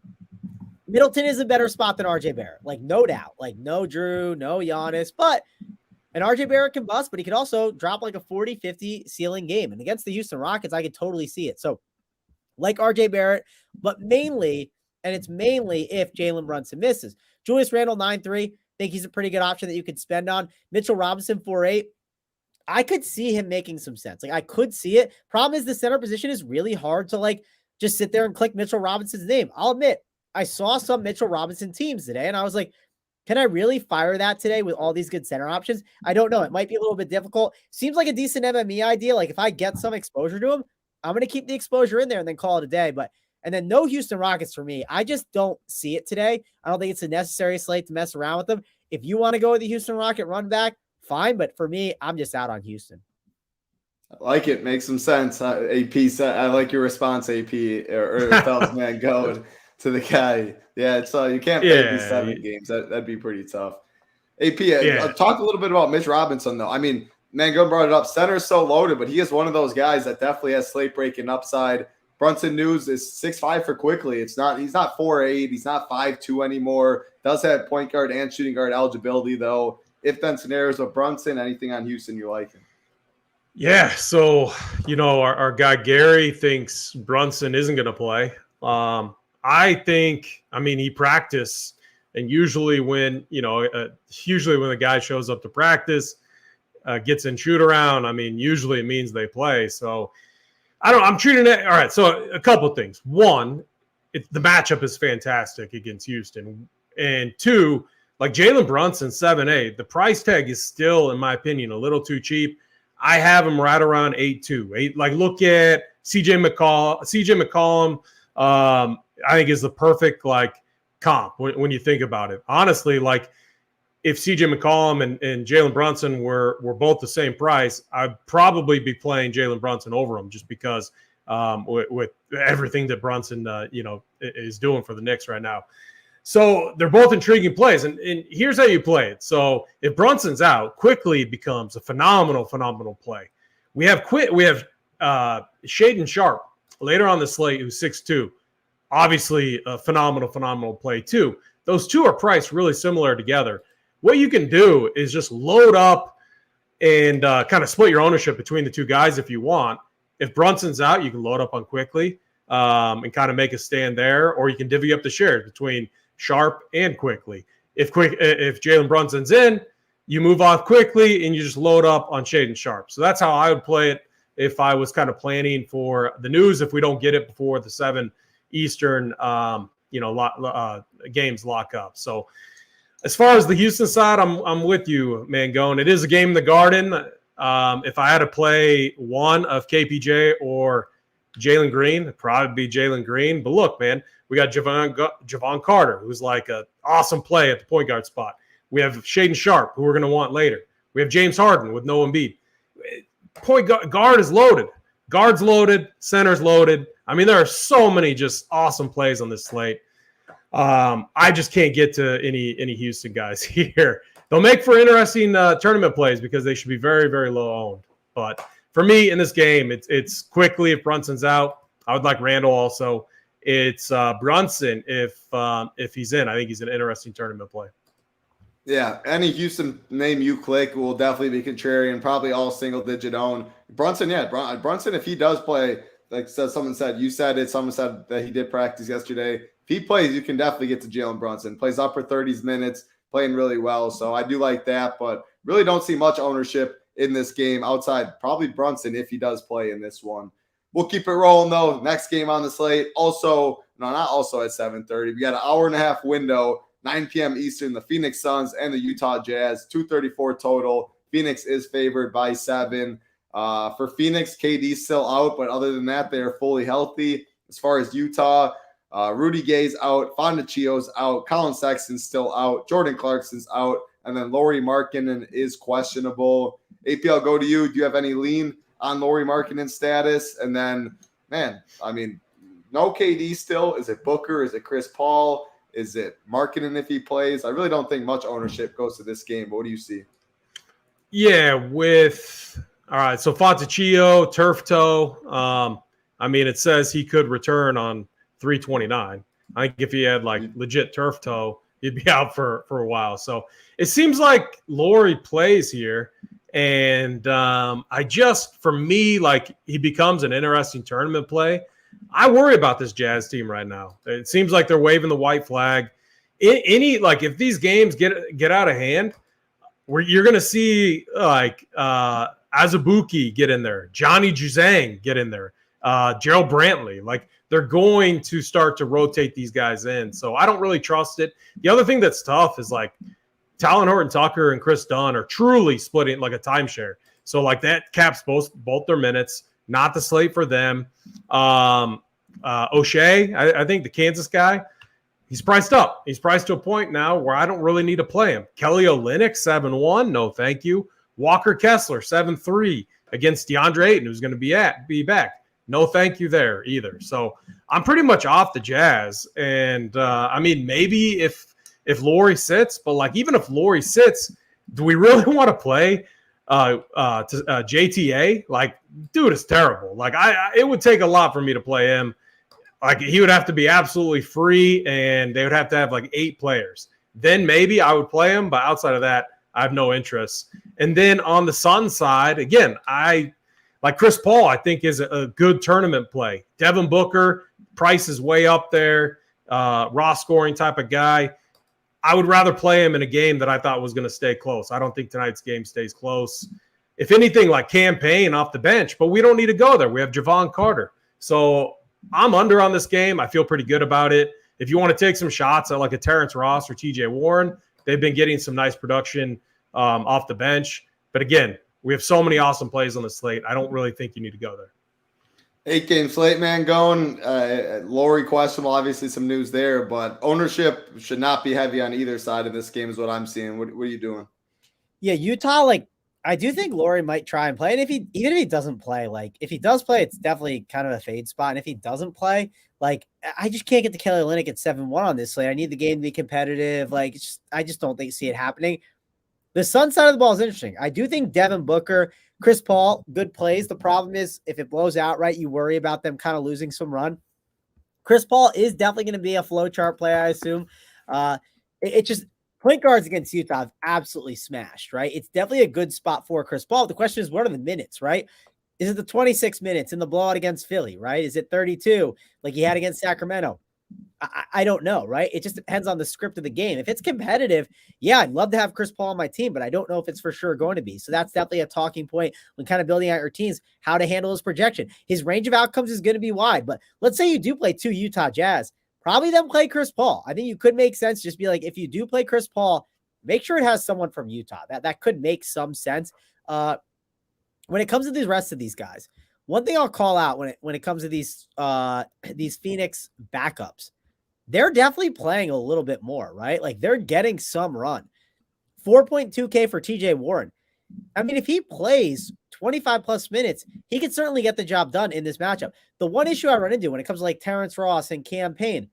Middleton is a better spot than RJ Barrett. Like, no doubt. Like, no Drew, no Giannis. But an RJ Barrett can bust, but he could also drop like a 40-50 ceiling game. And against the Houston Rockets, I could totally see it. So, like RJ Barrett, but mainly And it's mainly if Jalen Brunson misses. Julius Randle, 9-3. Think he's a pretty good option that you could spend on. Mitchell Robinson, 4-8. I could see him making some sense. Like, I could see it. Problem is the center position is really hard to like just sit there and click Mitchell Robinson's name. I'll admit, I saw some Mitchell Robinson teams today, and I was like, can I really fire that today with all these good center options? I don't know. It might be a little bit difficult. Seems like a decent MME idea. Like, if I get some exposure to him, I'm going to keep the exposure in there and then call it a day. And then no Houston Rockets for me. I just don't see it today. I don't think it's a necessary slate to mess around with them. If you want to go with the Houston Rocket run back, fine. But for me, I'm just out on Houston. I like it. Makes some sense. AP, I like your response, AP, or tells man going to the guy. Yeah, it's you can't play these 7 games. That'd be pretty tough. AP, talk a little bit about Mitch Robinson, though. I mean, Mangone brought it up. Center is so loaded, but he is one of those guys that definitely has slate breaking upside. Brunson News is 6'5" for quickly. He's not 4'8". He's not 5'2" anymore. Does have point guard and shooting guard eligibility, though. If then scenarios with Brunson, anything on Houston you like him? Yeah, so, our guy Gary thinks Brunson isn't going to play. I think, he practiced, and usually when the guy shows up to practice, gets in shoot around, usually it means they play. So I'm treating it. All right. So a couple of things. One, the matchup is fantastic against Houston. And two, like Jalen Brunson, 7-8, the price tag is still, in my opinion, a little too cheap. I have him right around 8-2. Like, look at CJ McCollum. I think is the perfect comp when you think about it. Honestly, if CJ McCollum and Jalen Brunson were both the same price, I'd probably be playing Jalen Brunson over him just because with everything that Brunson is doing for the Knicks right now. So they're both intriguing plays, and here's how you play it. So if Brunson's out, quickly becomes a phenomenal play. We have Shaedon Sharpe later on the slate, who's 6'2". Obviously, a phenomenal play too. Those two are priced really similar together. What you can do is just load up and kind of split your ownership between the two guys if you want. If Brunson's out, you can load up on Quickly and kind of make a stand there, or you can divvy up the shares between Sharpe and Quickly. If Jalen Brunson's in, you move off Quickly and you just load up on Shaedon Sharpe. So that's how I would play it if I was kind of planning for the news if we don't get it before the 7 Eastern games lock up. So as far as the Houston side, I'm with you, Mangone. It is a game in the Garden. If I had to play one of KPJ or Jalen Green, it'd probably be Jalen Green. But look, man, we got Javon Carter, who's like an awesome play at the point guard spot. We have Shaedon Sharpe, who we're going to want later. We have James Harden with no Embiid. Point guard is loaded. Guard's loaded. Center's loaded. There are so many just awesome plays on this slate. I just can't get to any Houston guys here. They'll make for interesting tournament plays because they should be very, very low owned. But for me in this game, it's Quickly if Brunson's out. I would like Randall also. It's Brunson if he's in. I think he's an interesting tournament play. Yeah, any Houston name you click will definitely be contrarian, probably all single-digit own. Brunson, Brunson, if he does play, someone said that he did practice yesterday. If he plays, you can definitely get to Jalen Brunson. Plays upper 30s minutes, playing really well. So I do like that, but really don't see much ownership in this game outside probably Brunson if he does play in this one. We'll keep it rolling, though. Next game on the slate, not also at 7:30. We got an hour and a half window. 9 p.m. Eastern, the Phoenix Suns and the Utah Jazz, 234 total. Phoenix is favored by 7. For Phoenix, KD's still out, but other than that, they are fully healthy. As far as Utah, Rudy Gay's out, Fondacchio's out, Colin Sexton's still out, Jordan Clarkson's out, and then Lauri Markkanen is questionable. AP, I'll go to you. Do you have any lean on Lauri Markkanen's status? And then, no KD still. Is it Booker? Is it Chris Paul? Is it Markkanen if he plays? I really don't think much ownership goes to this game, but what do you see? Yeah, all right, so Fondacchio, turf toe. It says he could return on 3/29. I think if he had legit turf toe, he'd be out for a while. So it seems like Lauri plays here. And for me, he becomes an interesting tournament play. I worry about this Jazz team right now. It seems like they're waving the white flag. If these games get out of hand, you're going to see Azubuike get in there, Johnny Juzang get in there, Gerald Brantley. Like, they're going to start to rotate these guys in. So I don't really trust it. The other thing that's tough is like Talon Horton-Tucker and Chris Dunn are truly splitting like a timeshare. So like that caps both their minutes, not the slate for them. O'Shea, I think the Kansas guy, he's priced up. He's priced to a point now where I don't really need to play him. Kelly Olynyk, 7-1. No, thank you. Walker Kessler, 7-3 against DeAndre Ayton, who's going to be back. No, thank you there either. So I'm pretty much off the Jazz. And maybe if Laurie sits, but like even if Laurie sits, do we really want to play JTA? Like, dude, it's terrible. Like it would take a lot for me to play him. Like he would have to be absolutely free, and they would have to have like 8 players. Then maybe I would play him, but outside of that, I have no interest. And then on the Sun side, again, like Chris Paul, I think is a good tournament play. Devin Booker, price is way up there, raw scoring type of guy. I would rather play him in a game that I thought was going to stay close. I don't think tonight's game stays close. If anything, like campaign off the bench, but we don't need to go there. We have Javon Carter. So I'm under on this game. I feel pretty good about it. If you want to take some shots at like a Terrence Ross or TJ Warren, they've been getting some nice production off the bench. But again, we have so many awesome plays on the slate. I don't really think you need to go there. 8-game slate, man, going. Laurie questionable, obviously some news there, but ownership should not be heavy on either side of this game is what I'm seeing. What are you doing? Yeah, Utah, like, I do think Laurie might try and play. And even if he doesn't play, like if he does play, it's definitely kind of a fade spot. And if he doesn't play, like I just can't get the Kelly Olynyk at 7-1 on this slate. I need the game to be competitive. Like I just don't see it happening. The Sun side of the ball is interesting. I do think Devin Booker, Chris Paul, good plays. The problem is if it blows out right, you worry about them kind of losing some run. Chris Paul is definitely going to be a flow chart play, I assume. It just point guards against Utah have absolutely smashed, right? It's definitely a good spot for Chris Paul. The question is, what are the minutes, right? Is it the 26 minutes in the blowout against Philly, right? Is it 32 like he had against Sacramento? I don't know, right? It just depends on the script of the game. If it's competitive, yeah, I'd love to have Chris Paul on my team, but I don't know if it's for sure going to be. So that's definitely a talking point when kind of building out your teams, how to handle his projection. His range of outcomes is going to be wide, but let's say you do play 2 Utah Jazz, probably then play Chris Paul. I think you could make sense. Just be like, if you do play Chris Paul, make sure it has someone from Utah. That could make some sense. When it comes to the rest of these guys, one thing I'll call out when it comes to these Phoenix backups, they're definitely playing a little bit more, right? Like they're getting some run. 4.2K for TJ Warren. I mean, if he plays 25 plus minutes, he could certainly get the job done in this matchup. The one issue I run into when it comes to like Terrence Ross and Cam Payne,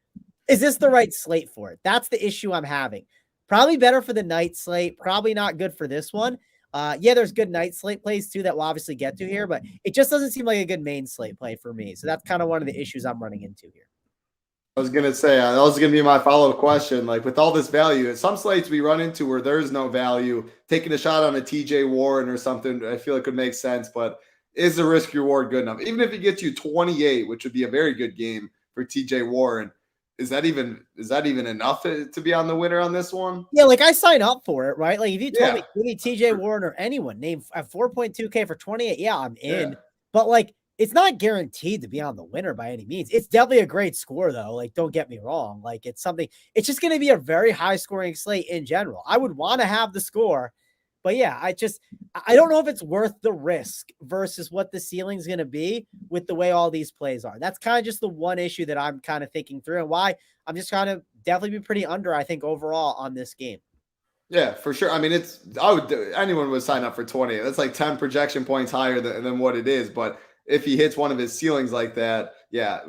is this the right slate for it? That's the issue I'm having. Probably better for the night slate. Probably not good for this one. Yeah, there's good night slate plays too that we'll obviously get to here, but it just doesn't seem like a good main slate play for me. So that's kind of one of the issues I'm running into here. I was going to say, that was going to be my follow-up question. Like with all this value, some slates we run into where there's no value, taking a shot on a TJ Warren or something, I feel it could make sense, but is the risk reward good enough? Even if it gets you 28, which would be a very good game for TJ Warren, is that even enough to be on the winner on this one? Yeah, like I sign up for it, right? Like if you told me give me TJ Warren or anyone, name at 4.2K for 28, yeah, I'm in. Yeah. But like it's not guaranteed to be on the winner by any means. It's definitely a great score though. Like don't get me wrong. Like it's just going to be a very high scoring slate in general. I would want to have the score, but yeah, I don't know if it's worth the risk versus what the ceiling's going to be with the way all these plays are. That's kind of just the one issue that I'm kind of thinking through and why I'm just kind of definitely be pretty under, I think, overall on this game. Yeah, for sure. I mean, anyone would sign up for 20. That's like 10 projection points higher than what it is. But if he hits one of his ceilings like that, yeah.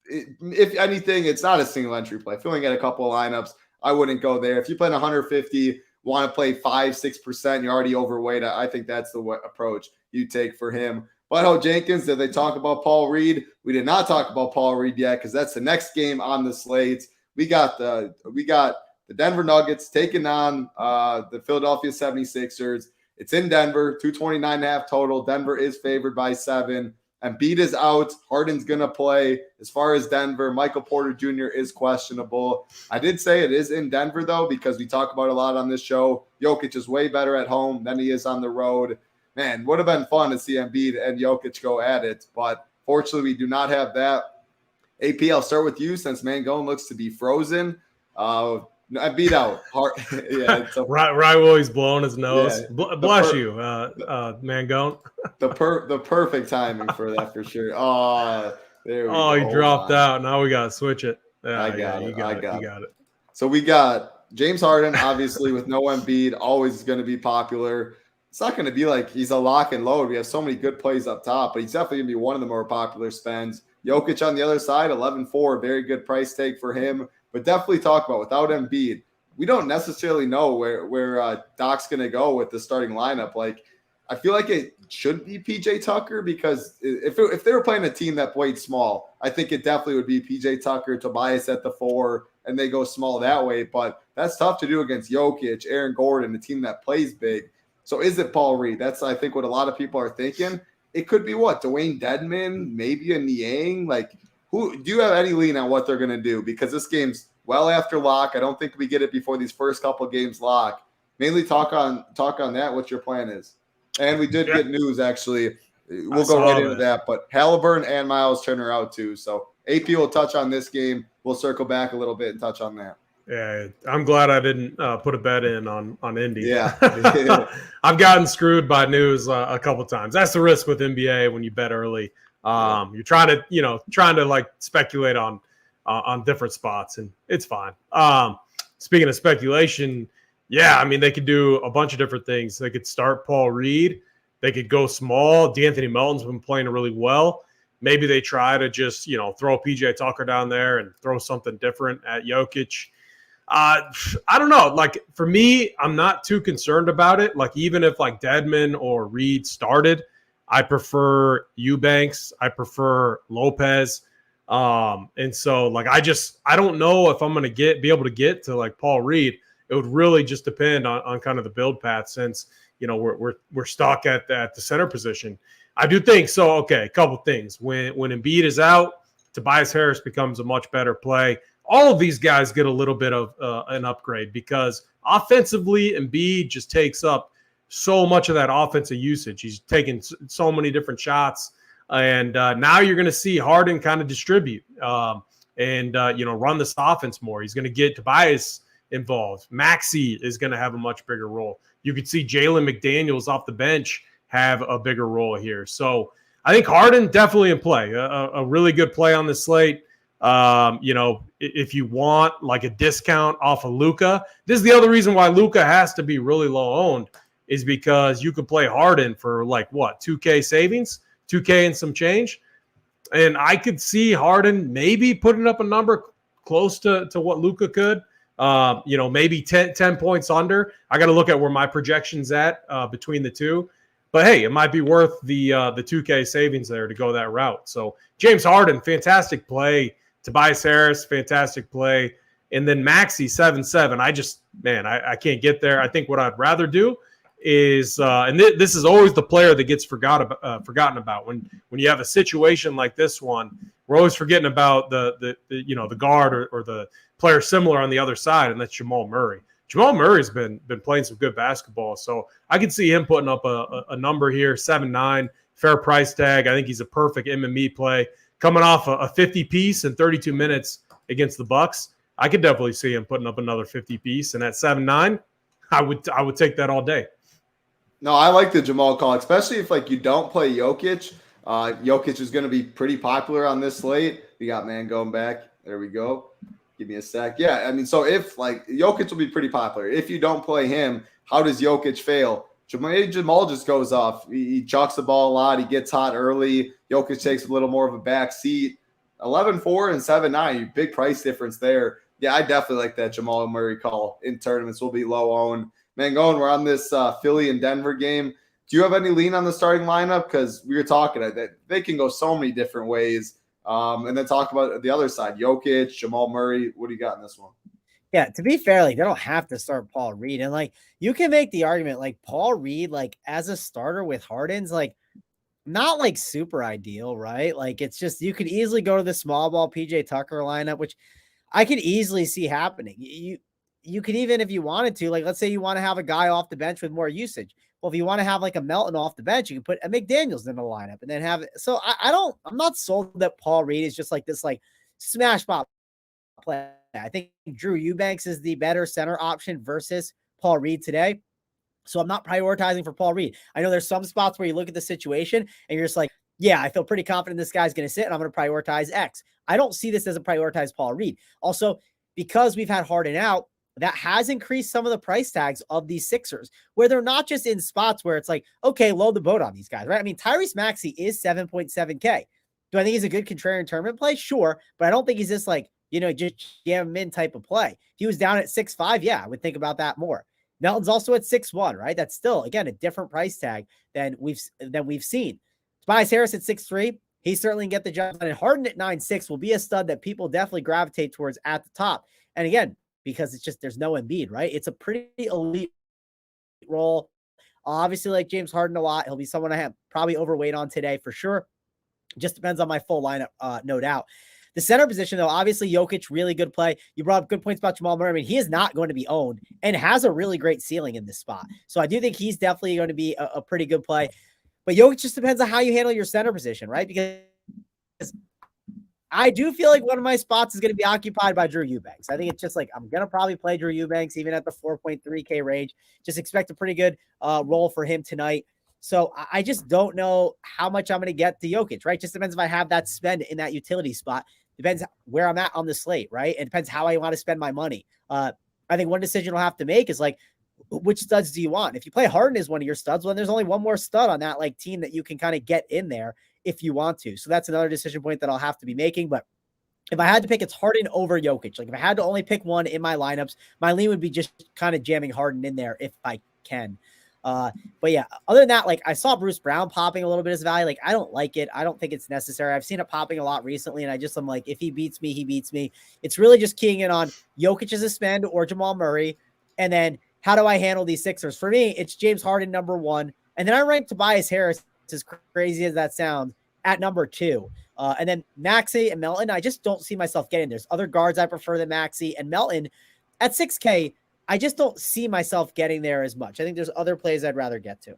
If anything, it's not a single entry play. Filling at a couple of lineups, I wouldn't go there. If you play 150, want to play 5-6%, you're already overweight. I think that's the approach you take for him. Butthole Jenkins, did they talk about Paul Reed? We did not talk about Paul Reed yet because that's the next game on the slate. We got the Denver Nuggets taking on the Philadelphia 76ers. It's in Denver, 229.5 total. Denver is favored by 7. Embiid is out. Harden's going to play. As far as Denver, Michael Porter Jr. is questionable. I did say it is in Denver, though, because we talk about a lot on this show. Jokic is way better at home than he is on the road. Man, would have been fun to see Embiid and Jokic go at it, but fortunately, we do not have that. AP, I'll start with you since Mangone looks to be frozen. I beat out. Right while he's blowing his nose. Yeah. Bless you, Mangone. the perfect timing for that for sure. There we go. He dropped out. Now we gotta switch it. Yeah, I got it. You got it. So we got James Harden, obviously with no Embiid, always going to be popular. It's not going to be like he's a lock and load. We have so many good plays up top, but he's definitely going to be one of the more popular spends. Jokic on the other side, 11-4, very good price tag for him. But definitely talk about without Embiid, we don't necessarily know where Doc's going to go with the starting lineup. Like, I feel like it should be PJ Tucker because if they were playing a team that played small, I think it definitely would be PJ Tucker, Tobias at the 4, and they go small that way. But that's tough to do against Jokic, Aaron Gordon, a team that plays big. So is it Paul Reed? That's, I think, what a lot of people are thinking. It could be what? Dwayne Dedman, maybe a Niang. Like, who do you have any lean on what they're going to do? Because this game's well after lock. I don't think we get it before these first couple of games lock. Mainly talk on that, what your plan is. And we did get news, actually. We'll go right into that. But Halliburton and Miles Turner out, too. So AP will touch on this game. We'll circle back a little bit and touch on that. Yeah, I'm glad I didn't put a bet in on Indy. Yeah. I've gotten screwed by news a couple times. That's the risk with NBA when you bet early. You're trying to like speculate on different spots, and it's fine. Speaking of speculation, yeah, I mean, they could do a bunch of different things. They could start Paul Reed. They could go small. DeAnthony Melton's been playing really well. Maybe they try to just, throw PJ Tucker down there and throw something different at Jokic. I don't know. Like, for me, I'm not too concerned about it. Like, even if like Dedman or Reed started, I prefer Eubanks. I prefer Lopez. And so like, I don't know if I'm going to be able to get to like Paul Reed. It would really just depend on kind of the build path since, we're stuck at the center position. I do think so. Okay. A couple things. When Embiid is out, Tobias Harris becomes a much better play. All of these guys get a little bit of an upgrade because offensively, Embiid just takes up so much of that offensive usage. He's taking so many different shots. And now you're going to see Harden kind of distribute and run this offense more. He's going to get Tobias involved. Maxey is going to have a much bigger role. You could see Jalen McDaniels off the bench have a bigger role here. So I think Harden definitely in play, a really good play on the slate. If you want like a discount off of Luka, this is the other reason why Luka has to be really low owned is because you could play Harden for like what, 2K savings, 2K and some change. And I could see Harden maybe putting up a number close to what Luka could, maybe 10 points under. I got to look at where my projection's at between the two. But hey, it might be worth the 2K savings there to go that route. So James Harden, fantastic play. Tobias Harris, fantastic play. And then Maxey, 7-7. I can't get there. I think what I'd rather do is, and this is always the player that gets forgotten about. When you have a situation like this one, we're always forgetting about the guard or the player similar on the other side, and that's Jamal Murray. Jamal Murray's been playing some good basketball, so I could see him putting up a number here, 7-9, fair price tag. I think he's a perfect MME play. Coming off a 50-piece in 32 minutes against the Bucks, I could definitely see him putting up another 50-piece. And at 7-9, I would take that all day. No, I like the Jamal call, especially if like you don't play Jokic. Jokic is going to be pretty popular on this slate. We got Mangone back. There we go. Give me a sec. Yeah, I mean, so if like Jokic will be pretty popular. If you don't play him, how does Jokic fail? Jamal just goes off. He chucks the ball a lot. He gets hot early. Jokic takes a little more of a back seat. 11-4 and 7-9, big price difference there. Yeah, I definitely like that Jamal Murray call in tournaments. Will be low owned. Mangone, we're on this Philly and Denver game. Do you have any lean on the starting lineup? Because we were talking that they can go so many different ways. And then talk about the other side, Jokic, Jamal Murray. What do you got in this one? Yeah, to be fair, like they don't have to start Paul Reed. And like you can make the argument like Paul Reed, like as a starter with Harden's, like not like super ideal, right? Like it's just, you could easily go to the small ball PJ Tucker lineup, which I could easily see happening. You could even, if you wanted to, like, let's say you want to have a guy off the bench with more usage. Well, if you want to have like a Melton off the bench, you can put a McDaniels in the lineup and then have it. So I'm not sold that Paul Reed is just like this, like smash pop play. I think Drew Eubanks is the better center option versus Paul Reed today. So I'm not prioritizing for Paul Reed. I know there's some spots where you look at the situation and you're just like, yeah, I feel pretty confident this guy's going to sit and I'm going to prioritize X. I don't see this as a prioritize Paul Reed. Also, because we've had Harden out, that has increased some of the price tags of these Sixers, where they're not just in spots where it's like, okay, load the boat on these guys, right? I mean, Tyrese Maxey is 7.7K. Do I think he's a good contrarian tournament play? Sure, but I don't think he's just like, just jam him in type of play. If he was down at 6.5, yeah, I would think about that more. Melton's also at 6.1, right? That's still, again, a different price tag than we've seen. Tobias Harris at 6.3, he certainly can get the job done. And Harden at 9.6 will be a stud that people definitely gravitate towards at the top. And again, because it's just, there's no Embiid, right? It's a pretty elite role. Obviously, like James Harden a lot. He'll be someone I have probably overweight on today for sure. Just depends on my full lineup, no doubt. The center position, though, obviously Jokic, really good play. You brought up good points about Jamal Murray. I mean, he is not going to be owned and has a really great ceiling in this spot. So I do think he's definitely going to be a pretty good play. But Jokic just depends on how you handle your center position, right? Because I do feel like one of my spots is going to be occupied by Drew Eubanks. I think it's just like, I'm going to probably play Drew Eubanks even at the 4.3K range. Just expect a pretty good role for him tonight. So I just don't know how much I'm going to get to Jokic, right? Just depends if I have that spend in that utility spot. Depends where I'm at on the slate, right? It depends how I want to spend my money. I think one decision I'll have to make is like, which studs do you want? If you play Harden as one of your studs, well, then there's only one more stud on that like team that you can kind of get in there if you want to. So that's another decision point that I'll have to be making. But if I had to pick, it's Harden over Jokic. Like if I had to only pick one in my lineups, my lean would be just kind of jamming Harden in there if I can. But yeah, other than that, like I saw Bruce Brown popping a little bit as value. Like I don't like it. I don't think it's necessary. I've seen it popping a lot recently, and I'm like, if he beats me, he beats me. It's really just keying in on Jokic as a spend or Jamal Murray, and then how do I handle these Sixers? For me, it's James Harden number one, and then I rank Tobias Harris, as crazy as that sounds, at number two. And then Maxey and Melton, I just don't see myself getting. There's other guards I prefer than Maxey and Melton at 6K. I just don't see myself getting there as much. I think there's other plays I'd rather get to.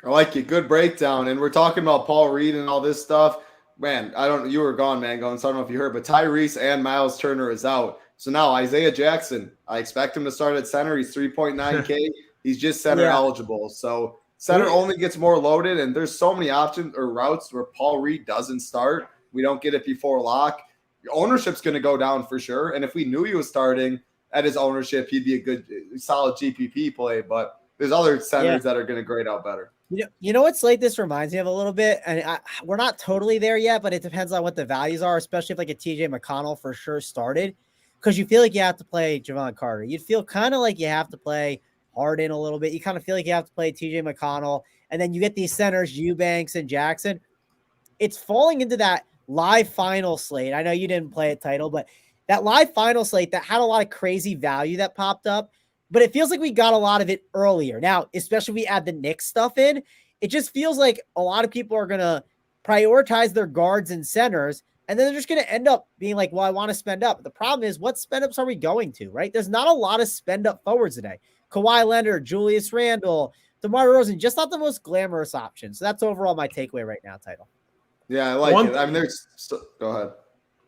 I like it. Good breakdown. And we're talking about Paul Reed and all this stuff. Man, you were gone, Mangone, so I don't know if you heard, but Tyrese and Miles Turner is out. So now Isaiah Jackson, I expect him to start at center. He's 3.9K. He's just center eligible. So center only gets more loaded, and there's so many options or routes where Paul Reed doesn't start. We don't get it before lock. Your ownership's going to go down for sure. And if we knew he was starting at his ownership, he'd be a good, solid GPP play. But there's other centers that are going to grade out better. You know what Slate this reminds me of a little bit? And we're not totally there yet, but it depends on what the values are, especially if like a TJ McConnell for sure started. Because you feel like you have to play Javon Carter. You'd feel kind of like you have to play Harden a little bit. You kind of feel like you have to play TJ McConnell. And then you get these centers, Eubanks and Jackson. It's falling into that live final slate. I know you didn't play it, Title, but that live final slate that had a lot of crazy value that popped up, but it feels like we got a lot of it earlier. Now, especially if we add the Knicks stuff in, it just feels like a lot of people are going to prioritize their guards and centers, and then they're just going to end up being like, well, I want to spend up. But the problem is, what spend ups are we going to, right? There's not a lot of spend up forwards today. Kawhi Leonard, Julius Randle, DeMar DeRozan, just not the most glamorous option. So that's overall my takeaway right now, Title. Yeah, I like it. I mean, go ahead.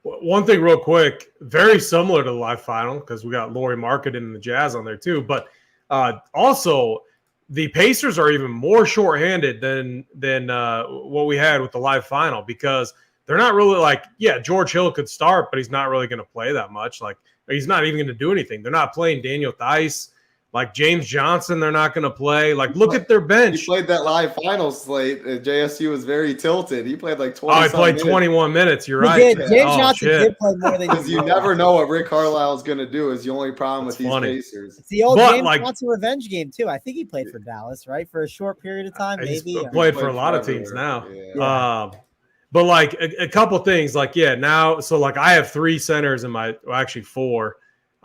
One thing real quick, very similar to the live final because we got Lauri Markkanen and the Jazz on there too. But also, the Pacers are even more shorthanded than what we had with the live final because they're not really like, yeah, George Hill could start, but he's not really going to play that much. Like he's not even going to do anything. They're not playing Daniel Theis. Like James Johnson, they're not going to play. Like, look at their bench. He played that live final slate. JSU was very tilted. He played like 20. Oh, he played 21 minutes. You're right. He did. James Johnson did play more than because you never know what Rick Carlisle is going to do. Is the only problem with these Pacers. It's the old James Johnson revenge game too. I think he played for Dallas, right, for a short period of time. Maybe played for a lot of teams now. Yeah. But like a couple things, like now. So like I have 3 centers in my, well, actually 4.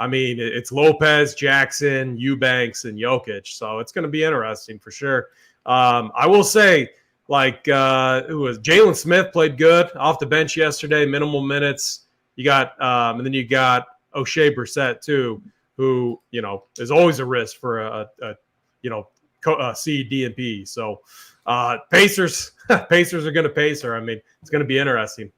I mean, it's Lopez, Jackson, Eubanks, and Jokic. So it's going to be interesting for sure. I will say Like who was Jalen Smith played good off the bench yesterday, minimal minutes. You got and then you got O'Shea Brissett too, who is always a risk for a C, D, and P. So Pacers are going to pace her. I mean, it's going to be interesting.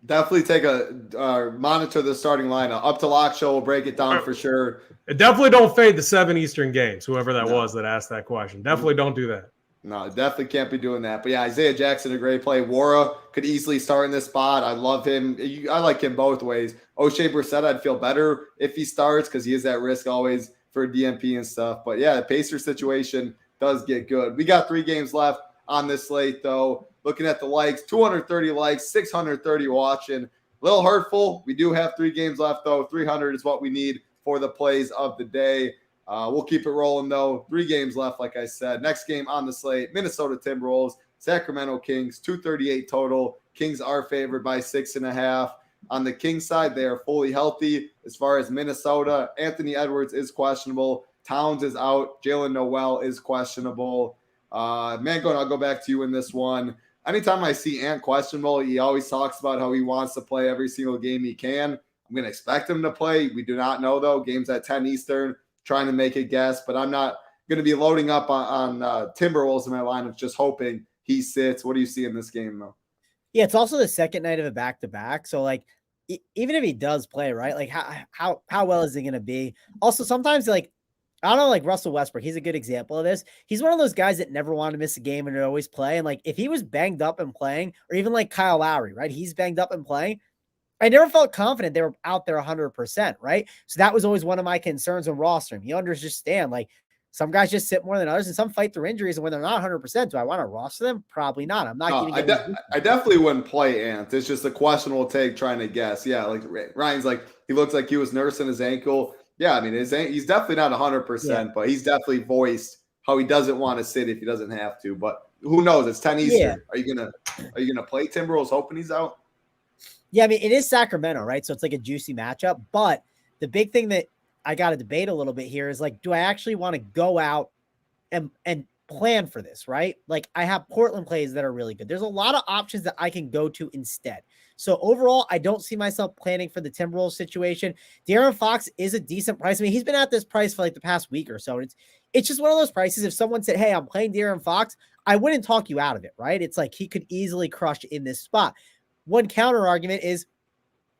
Definitely take a monitor the starting lineup. Up to Lock Show will break it down for sure. Definitely don't fade the 7 Eastern games, whoever that was that asked that question. Definitely don't do that. No, definitely can't be doing that. But yeah, Isaiah Jackson, a great play. Wara could easily start in this spot. I love him. I like him both ways. O'Shea Brissett, I'd feel better if he starts because he is at risk always for DMP and stuff. But yeah, the Pacers situation does get good. We got 3 games left on this slate, though. Looking at the likes, 230 likes, 630 watching. A little hurtful. We do have 3 games left, though. 300 is what we need for the plays of the day. We'll keep it rolling, though. 3 games left, like I said. Next game on the slate, Minnesota Timberwolves, Sacramento Kings, 238 total. Kings are favored by 6.5. On the Kings side, they are fully healthy. As far as Minnesota, Anthony Edwards is questionable. Towns is out. Jalen Noel is questionable. Mangone, I'll go back to you in this one. Anytime I see Ant questionable, he always talks about how he wants to play every single game he can. I'm going to expect him to play. We do not know, though. Game's at 10 Eastern. Trying to make a guess, but I'm not going to be loading up on Timberwolves in my lineup, just hoping he sits. What do you see in this game, though? Yeah, it's also the second night of a back-to-back. So, like, even if he does play, right, like, how well is he going to be? Also, sometimes, like, I don't know, like Russell Westbrook, he's a good example of this. He's one of those guys that never want to miss a game and always play. And, like, if he was banged up and playing, or even like Kyle Lowry, right, he's banged up and playing, I never felt confident they were out there 100%, right? So that was always one of my concerns when rostering. You understand, like, some guys just sit more than others, and some fight through injuries. And when they're not 100%, do I want to roster them? Probably not. I'm not getting I definitely wouldn't play Ant. It's just a questionable take trying to guess. Yeah, like Ryan's like, he looks like he was nursing his ankle. Yeah, I mean, he's definitely not 100%, but he's definitely voiced how he doesn't want to sit if he doesn't have to. But who knows? It's 10 Eastern. Yeah. Are you gonna play Timberwolves hoping he's out? Yeah, I mean, it is Sacramento, right? So it's like a juicy matchup. But the big thing that I got to debate a little bit here is, like, do I actually want to go out and plan for this, right? Like, I have Portland plays that are really good. There's a lot of options that I can go to instead. So overall, I don't see myself planning for the Timberwolves situation. De'Aaron Fox is a decent price. I mean, he's been at this price for like the past week or so. It's just one of those prices. If someone said, hey, I'm playing De'Aaron Fox, I wouldn't talk you out of it, right? It's like he could easily crush in this spot. One counter argument is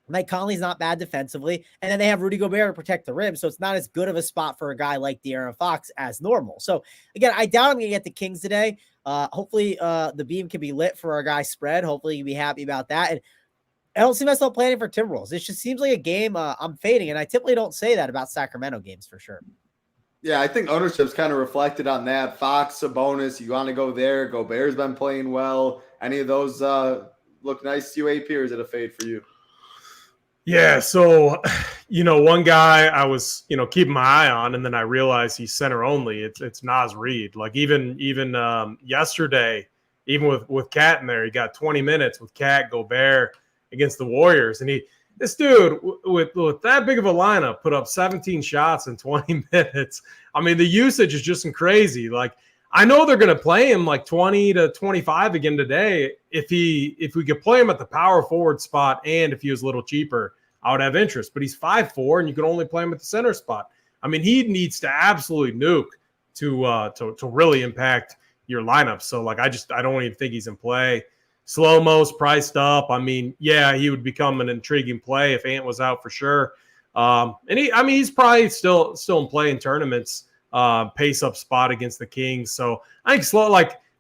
Mike Conley's not bad defensively, and then they have Rudy Gobert to protect the rim, so it's not as good of a spot for a guy like De'Aaron Fox as normal. So, again, I doubt I'm going to get the Kings today. Hopefully, the beam can be lit for our guy Spread. Hopefully, you'll be happy about that. And I don't see myself planning for Timberwolves. It just seems like a game I'm fading, and I typically don't say that about Sacramento games for sure. Yeah, I think ownership's kind of reflected on that. Fox, a bonus. You want to go there. Gobert's been playing well. Any of those look nice to you, AP, or is it a fade for you? Yeah, so, one guy I was, keeping my eye on, and then I realized he's center only. It's Naz Reid. Like, even yesterday, even with Cat in there, he got 20 minutes with Cat, Gobert against the Warriors. And this dude, with that big of a lineup, put up 17 shots in 20 minutes. I mean, the usage is just crazy. Like, I know they're going to play him like 20 to 25 again today. If we could play him at the power forward spot and if he was a little cheaper, I would have interest. But he's 5'4", and you can only play him at the center spot. I mean, he needs to absolutely nuke to really impact your lineup. So, like, I don't even think he's in play. Slow-mo's priced up. I mean, yeah, he would become an intriguing play if Ant was out for sure. And he's probably still in play in tournaments. Pace up spot against the Kings. So I think all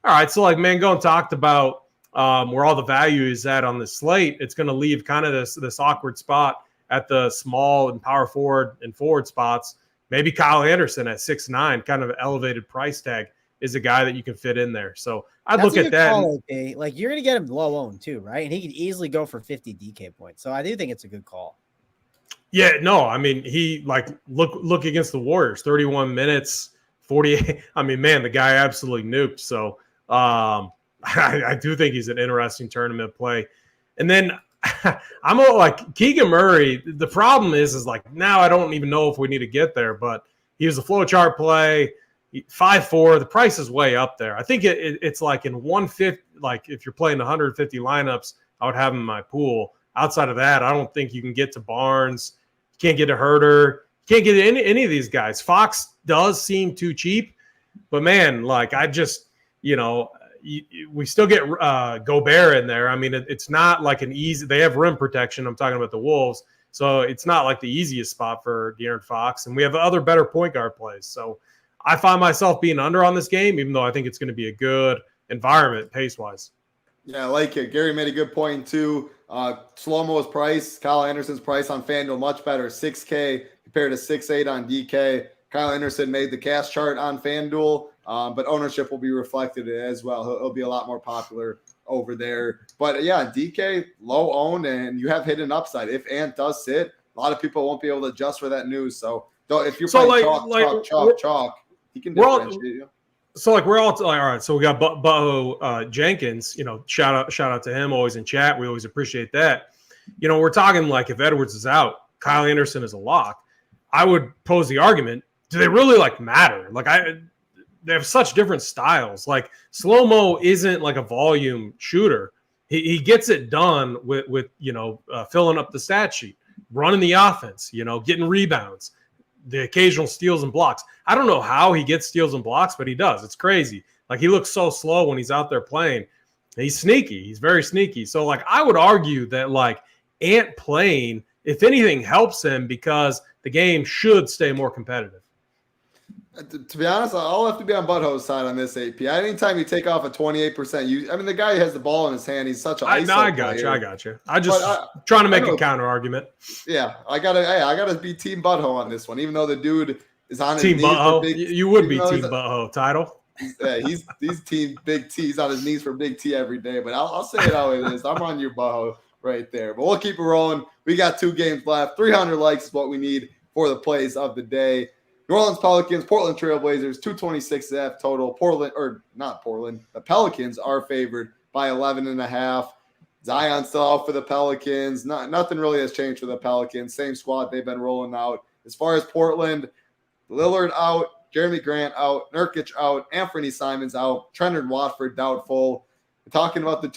right. So like Mangone talked about where all the value is at on the slate, it's going to leave kind of this awkward spot at the small and power forward and forward spots. Maybe Kyle Anderson at 6'9", kind of elevated price tag, is a guy that you can fit in there. So I'd look at that. Call, okay? Like, you're going to get him low owned too, right? And he could easily go for 50 DK points. So I do think it's a good call. Yeah, no, I mean, he look against the Warriors, 31 minutes, 48. I mean, man, the guy absolutely nuked. So I do think he's an interesting tournament play. And then I'm like Keegan Murray. The problem is like now I don't even know if we need to get there, but he was a flow chart play. 5'4", the price is way up there. I think it's like in 150, like if you're playing 150 lineups, I would have him in my pool. Outside of that, I don't think you can get to Barnes. You can't get to Herter. You can't get any of these guys. Fox does seem too cheap, but man, like I just, we still get Gobert in there. I mean, it's not like an easy – they have rim protection. I'm talking about the Wolves. So it's not like the easiest spot for De'Aaron Fox. And we have other better point guard plays. So I find myself being under on this game, even though I think it's going to be a good environment pace-wise. Yeah, I like it. Gary made a good point, too. Slow-mo's price, Kyle Anderson's price on FanDuel, much better, $6K compared to $6.8 on DK. Kyle Anderson made the cash chart on FanDuel, but ownership will be reflected as well. He'll be a lot more popular over there. But, yeah, DK, low owned, and you have hidden upside. If Ant does sit, a lot of people won't be able to adjust for that news. So if you're playing chalk, he can differentiate you. So we're all right. So we got Boho Jenkins. Shout out to him. Always in chat. We always appreciate that. We're talking like if Edwards is out, Kyle Anderson is a lock. I would pose the argument: do they really matter? They have such different styles. Like Slow-Mo isn't like a volume shooter. He gets it done with filling up the stat sheet, running the offense. Getting rebounds. The occasional steals and blocks. I don't know how he gets steals and blocks, but he does. It's crazy. He looks so slow when he's out there playing. He's sneaky. He's very sneaky. So, I would argue that, Ant playing, if anything, helps him because the game should stay more competitive. To be honest, I'll have to be on Buttho's side on this AP. Anytime you take off a 28%, the guy has the ball in his hand. He's such an ISO I got you. I just trying to make a counter argument. Yeah, I gotta be Team Butthole on this one, even though the dude is on his Team knees. Butthole. You would be Team Butthole title. He's Team Big T. He's on his knees for Big T every day. But I'll say it how it is. I'm on your Butthole right there. But we'll keep it rolling. We got 2 games left. 300 likes is what we need for the plays of the day. New Orleans Pelicans, Portland Trailblazers, 226.5 total. The Pelicans are favored by 11.5. Zion's still out for the Pelicans. Nothing really has changed for the Pelicans. Same squad they've been rolling out. As far as Portland, Lillard out, Jeremy Grant out, Nurkic out, Anthony Simons out, Trendon Watford doubtful. We're talking about the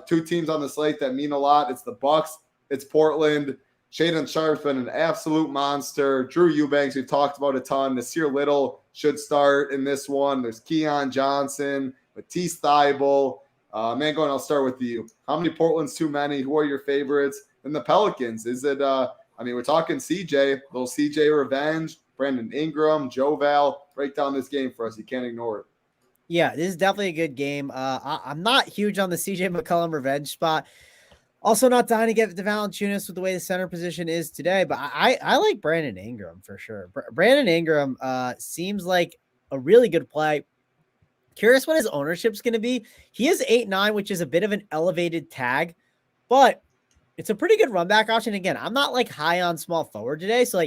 two teams on the slate that mean a lot. It's the Bucks. It's Portland. Shaedon Sharp's been an absolute monster. Drew Eubanks, we talked about a ton. Nasir Little should start in this one. There's Keon Johnson, Matisse Thybulle. Mangone, I'll start with you. How many Portland's too many? Who are your favorites? And the Pelicans, is it we're talking CJ, little CJ revenge, Brandon Ingram, Joe Val. Break down this game for us. You can't ignore it. Yeah, this is definitely a good game. I'm not huge on the CJ McCollum revenge spot. Also not dying to get the Valanciunas with the way the center position is today, but I like Brandon Ingram for sure. Brandon Ingram seems like a really good play. Curious what his ownership's going to be. He is 8-9, which is a bit of an elevated tag, but it's a pretty good run back option. Again, I'm not high on small forward today, so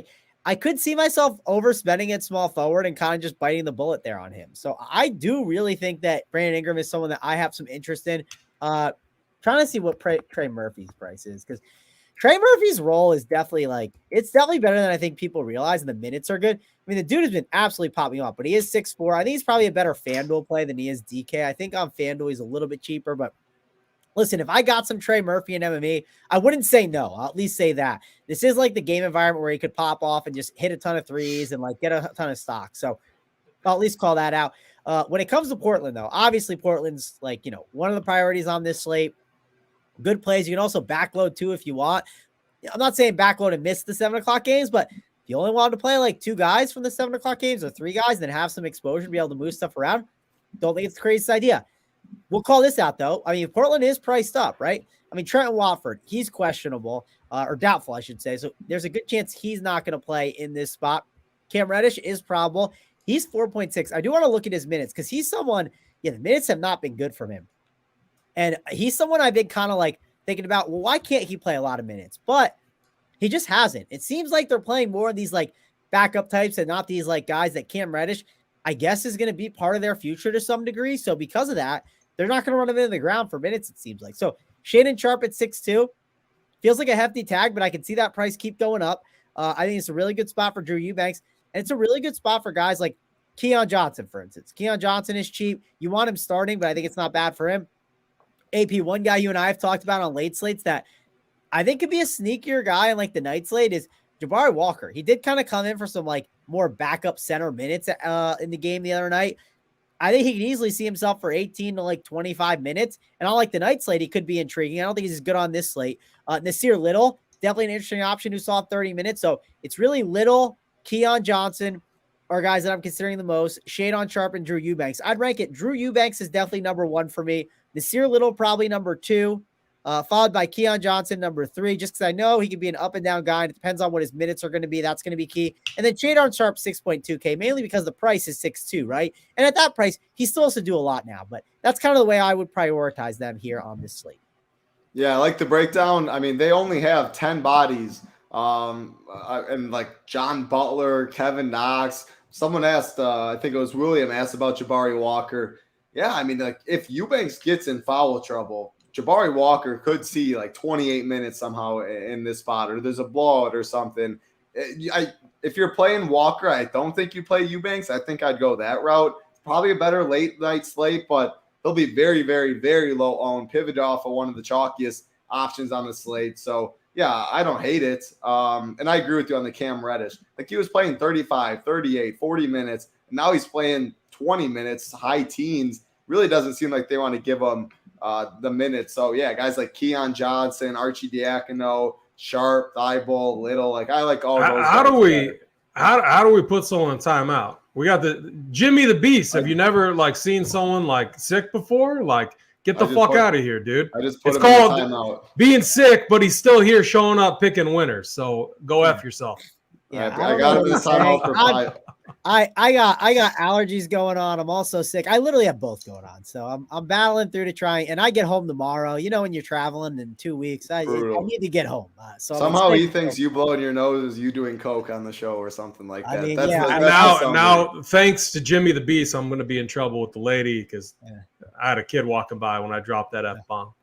I could see myself overspending at small forward and kind of just biting the bullet there on him. So I do really think that Brandon Ingram is someone that I have some interest in. Trying to see what Trey Murphy's price is, because Trey Murphy's role is definitely it's definitely better than I think people realize, and the minutes are good. The dude has been absolutely popping off, but he is 6'4". I think he's probably a better FanDuel play than he is DK. I think on FanDuel he's a little bit cheaper, but listen, if I got some Trey Murphy in MMA, I wouldn't say no. I'll at least say that. This is the game environment where he could pop off and just hit a ton of threes and get a ton of stock. So I'll at least call that out. When it comes to Portland, though, obviously Portland's one of the priorities on this slate. Good plays. You can also backload too if you want. I'm not saying backload and miss the 7:00 games, but if you only wanted to play 2 guys from the 7:00 games or 3 guys, then have some exposure to be able to move stuff around, don't think it's the craziest idea. We'll call this out though. Portland is priced up, right? Trenton Watford, he's questionable or doubtful, I should say. So there's a good chance he's not going to play in this spot. Cam Reddish is probable. He's 4.6. I do want to look at his minutes because he's someone, the minutes have not been good from him. And he's someone I've been kind of thinking about, well, why can't he play a lot of minutes? But he just hasn't. It seems like they're playing more of these backup types and not these guys that Cam Reddish, I guess, is going to be part of their future to some degree. So because of that, they're not going to run him into the ground for minutes, it seems like. So Shaedon Sharp at 6'2", feels like a hefty tag, but I can see that price keep going up. I think it's a really good spot for Drew Eubanks. And it's a really good spot for guys Keon Johnson, for instance. Keon Johnson is cheap. You want him starting, but I think it's not bad for him. AP, one guy you and I have talked about on late slates that I think could be a sneakier guy in like the night slate is Jabari Walker. He did kind of come in for some like more backup center minutes in the game the other night. I think he could easily see himself for 18 to like 25 minutes. And on like the night slate, he could be intriguing. I don't think he's as good on this slate. Nasir Little, definitely an interesting option who saw 30 minutes. So it's really Little, Keon Johnson are guys that I'm considering the most. Shadon Sharpe and Drew Eubanks. I'd rank it. Drew Eubanks is definitely number 1 for me. Nasir Little, probably number 2. Followed by Keon Johnson, number 3, just because I know he can be an up and down guy. And it depends on what his minutes are going to be. That's going to be key. And then Shadon Sharpe, 6.2K, mainly because the price is 6.2, right? And at that price, he still has to do a lot now. But that's kind of the way I would prioritize them here on this slate. Yeah, I like the breakdown. I mean, they only have 10 bodies. And like John Butler, Kevin Knox. Someone asked, I think it was William, asked about Jabari Walker. Yeah, I mean, like if Eubanks gets in foul trouble, Jabari Walker could see like 28 minutes somehow in this spot, or there's a blowout or something. If you're playing Walker, I don't think you play Eubanks. I think I'd go that route. Probably a better late night slate, but he'll be very, very, very low owned, pivoted off of one of the chalkiest options on the slate. So yeah, I don't hate it. And I agree with you on the Cam Reddish. Like he was playing 35, 38, 40 minutes, and now he's playing 20 minutes, high teens. Really doesn't seem like they want to give him the minutes. So yeah, guys like Keon Johnson, Archie Diacono, Sharp, Thibault, Little. Like I like all those. How do we put someone in timeout? We got the Jimmy the Beast. Have you never like seen someone like sick before? Like get the fuck out of here, dude. It's called being sick, but he's still here showing up picking winners. So go F yourself. Yeah, I got him this timeout for 5. I got allergies going on. I'm also sick. I literally have both going on. So I'm battling through to try, and I get home tomorrow. You know, when you're traveling in 2 weeks, I need to get home. So somehow he thinks you blowing your nose is you doing coke on the show or something like that. I mean, now, thanks to Jimmy the Beast, I'm going to be in trouble with the lady because I had a kid walking by when I dropped that F-bomb.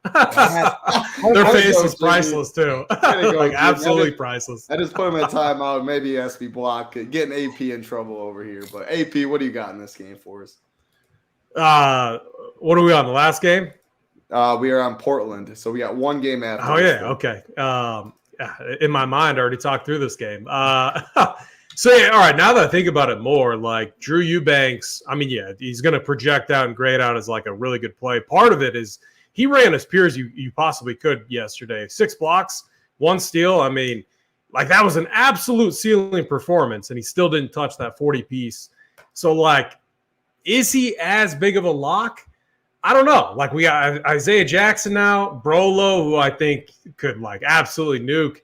Their face was priceless too. Like absolutely priceless. I just put him in timeout. Maybe SB block, getting AP in trouble over here. But AP, what do you got in this game for us? What are we on, the last game? We are on Portland, so we got one game after. Oh yeah, okay. In my mind, I already talked through this game. So yeah, all right. Now that I think about it more, like Drew Eubanks, I mean, yeah, he's going to project out and grade out as like a really good play. Part of it is he ran as pure as you possibly could yesterday. 6 blocks, 1 steal. I mean, like that was an absolute ceiling performance, and he still didn't touch that 40 piece. So like, is he as big of a lock? I don't know. Like we got Isaiah Jackson now, Brolo, who I think could like absolutely nuke.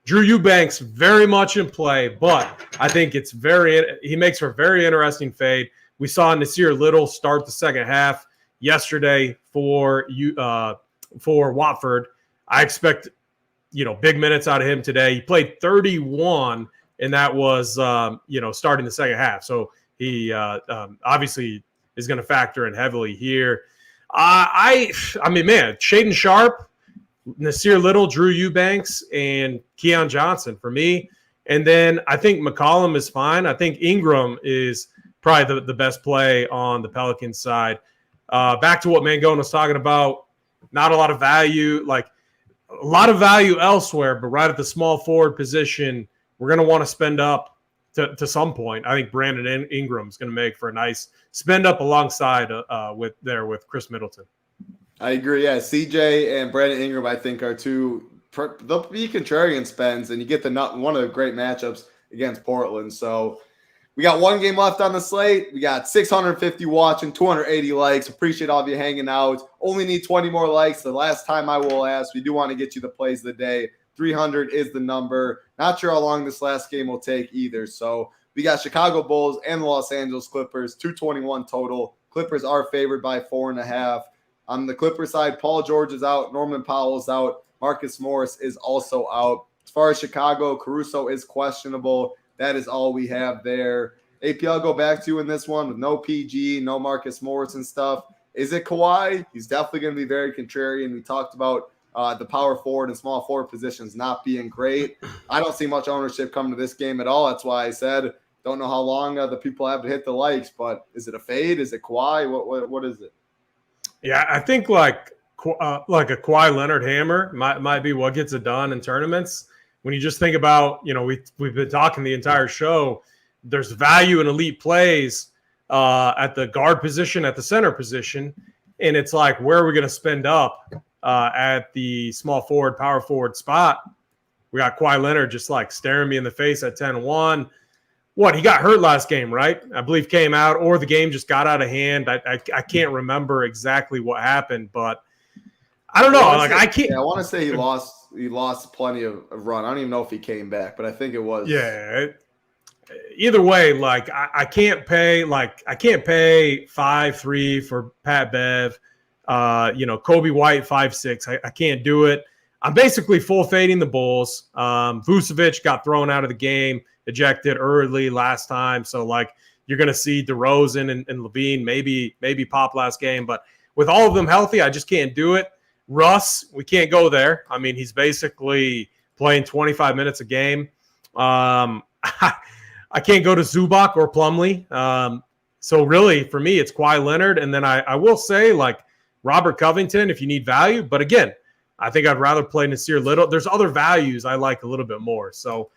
Drew Eubanks very much in play, but I think he makes for a very interesting fade. We saw Nasir Little start the second half yesterday for Watford. I expect, big minutes out of him today. He played 31, and that was, starting the second half. So he obviously is going to factor in heavily here. I mean, man, Shadon Sharpe, Nasir Little, Drew Eubanks, and Keon Johnson for me. And then I think McCollum is fine. I think Ingram is probably the best play on the Pelicans side. Back to what Mangone was talking about, not a lot of value, like a lot of value elsewhere, but right at the small forward position, we're going to want to spend up to some point. I think Brandon Ingram is going to make for a nice spend up alongside with Chris Middleton. I agree. Yeah, CJ and Brandon Ingram, I think, are they'll be contrarian spends, and you get one of the great matchups against Portland. So we got one game left on the slate. We got 650 watching, 280 likes. Appreciate all of you hanging out. Only need 20 more likes. The last time I will ask, we do want to get you the plays of the day. 300 is the number. Not sure how long this last game will take either. So we got Chicago Bulls and the Los Angeles Clippers, 221 total. Clippers are favored by 4.5. On the Clippers side, Paul George is out. Norman Powell is out. Marcus Morris is also out. As far as Chicago, Caruso is questionable. That is all we have there. AP, I'll go back to you in this one with no PG, no Marcus Morris and stuff. Is it Kawhi? He's definitely going to be very contrarian. We talked about the power forward and small forward positions not being great. I don't see much ownership coming to this game at all. That's why I said Don't know how long the people have to hit the likes, but is it a fade? Is it Kawhi? What is it? Yeah, I think like a Kawhi Leonard hammer might be what gets it done in tournaments. When you just think about, we've been talking the entire show, there's value in elite plays at the guard position, at the center position, and it's like, where are we going to spend up at the small forward, power forward spot? We got Kawhi Leonard just like staring me in the face at 10-1. What, he got hurt last game, right? I believe came out, or the game just got out of hand. I can't remember exactly what happened, but I don't know. I can't. Yeah, I want to say he lost plenty of run. I don't even know if he came back, but I think it was. Yeah. Either way, like I can't pay 5.3 for Pat Bev. Kobe White 5.6. I can't do it. I'm basically full fading the Bulls. Vucevic got thrown out of the game, ejected early last time. So like you're going to see DeRozan and Levine maybe pop last game. But with all of them healthy, I just can't do it. Russ, we can't go there. I mean, he's basically playing 25 minutes a game. I can't go to Zubac or Plumlee. So really, for me, it's Kawhi Leonard. And then I will say, like, Robert Covington if you need value. But again, I think I'd rather play Nasir Little. There's other values I like a little bit more. So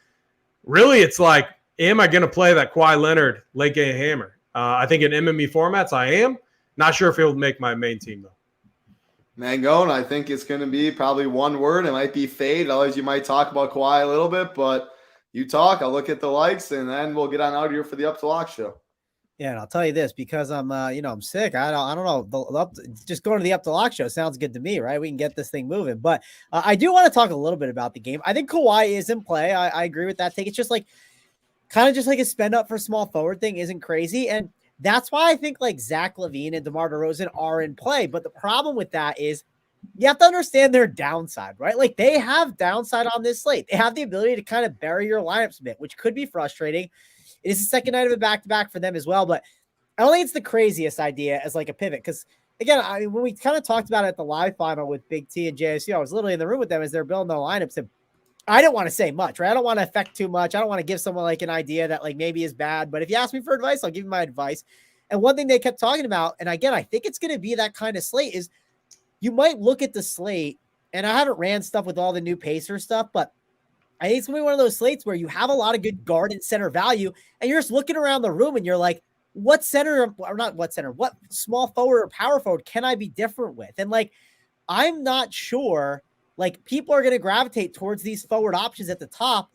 really, it's like, am I going to play that Kawhi Leonard late game hammer? I think in MME formats, I am. Not sure if he'll make my main team, though. Mangone, I think it's going to be probably one word. It might be fade. Otherwise, you might talk about Kawhi a little bit, but you talk. I'll look at the likes, and then we'll get on out here for the Up to Lock show. Yeah, and I'll tell you this, because I'm sick. I don't know. Just going to the Up to Lock show sounds good to me, right? We can get this thing moving. But I do want to talk a little bit about the game. I think Kawhi is in play. I agree with that take. It's just like kind of just like a spend up for small forward thing isn't crazy. And that's why I think like Zach LaVine and DeMar DeRozan are in play. But the problem with that is you have to understand their downside, right? Like they have downside on this slate. They have the ability to kind of bury your lineups a bit, which could be frustrating. It is the second night of a back-to-back for them as well, but I don't think it's the craziest idea as like a pivot. Because again, I mean, when we kind of talked about it at the live final with Big T and JSU, I was literally in the room with them as they're building their lineups, and I didn't want to say much, right? I don't want to affect too much. I don't want to give someone like an idea that like maybe is bad, but if you ask me for advice, I'll give you my advice. And one thing they kept talking about, and again, I think it's going to be that kind of slate, is you might look at the slate, and I haven't ran stuff with all the new Pacer stuff, but I think it's going to be one of those slates where you have a lot of good guard and center value, and you're just looking around the room and you're like, what small forward or power forward can I be different with? And like, I'm not sure, like people are going to gravitate towards these forward options at the top.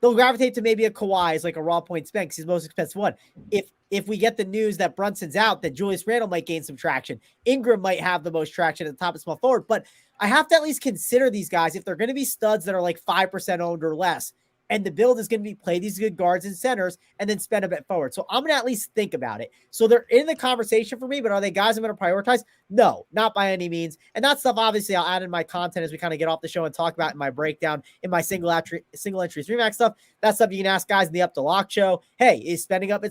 They'll gravitate to maybe a Kawhi as like a raw point spend because he's the most expensive one. If we get the news that Brunson's out, then Julius Randle might gain some traction. Ingram might have the most traction at the top of small forward, but I have to at least consider these guys if they're going to be studs that are like 5% owned or less. And the build is going to be play these good guards and centers and then spend a bit forward. So I'm going to at least think about it. So they're in the conversation for me, but are they guys I'm going to prioritize? No, not by any means. And that stuff, obviously, I'll add in my content as we kind of get off the show and talk about in my breakdown, in my single entry 3-max stuff. That's stuff you can ask guys in the Up to Lock show. Hey, is spending up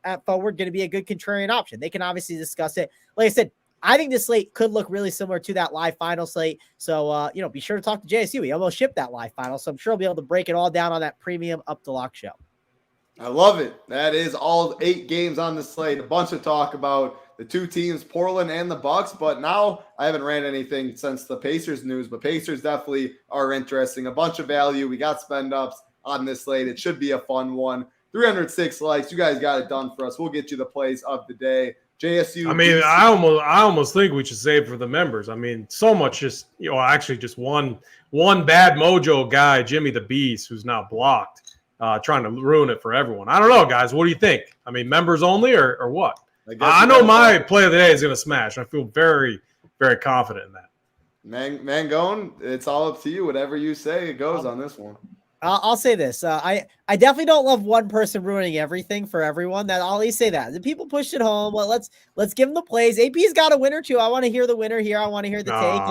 at forward going to be a good contrarian option? They can obviously discuss it. Like I said, I think this slate could look really similar to that live final slate. So, be sure to talk to JSU. He almost shipped that live final, so I'm sure he'll be able to break it all down on that premium Up to Lock show. I love it. That is all 8 games on the slate. A bunch of talk about the two teams, Portland and the Bucks. But now I haven't ran anything since the Pacers news, but Pacers definitely are interesting. A bunch of value. We got spend ups on this slate. It should be a fun one. 306 likes. You guys got it done for us. We'll get you the plays of the day. JSU. I mean, I almost think we should save for the members. I mean, so much just just one bad mojo guy, Jimmy the Beast, who's now blocked, trying to ruin it for everyone. I don't know, guys. What do you think? I mean, members only or what? I know my play of the day is going to smash. I feel very, very confident in that. Mangone, it's all up to you. Whatever you say, it goes on this one. I'll say this. I definitely don't love one person ruining everything for everyone. I'll at least say that. The people pushed it home. Well, let's give them the plays. AP's got a winner too. I want to hear the winner here. I want to hear the take.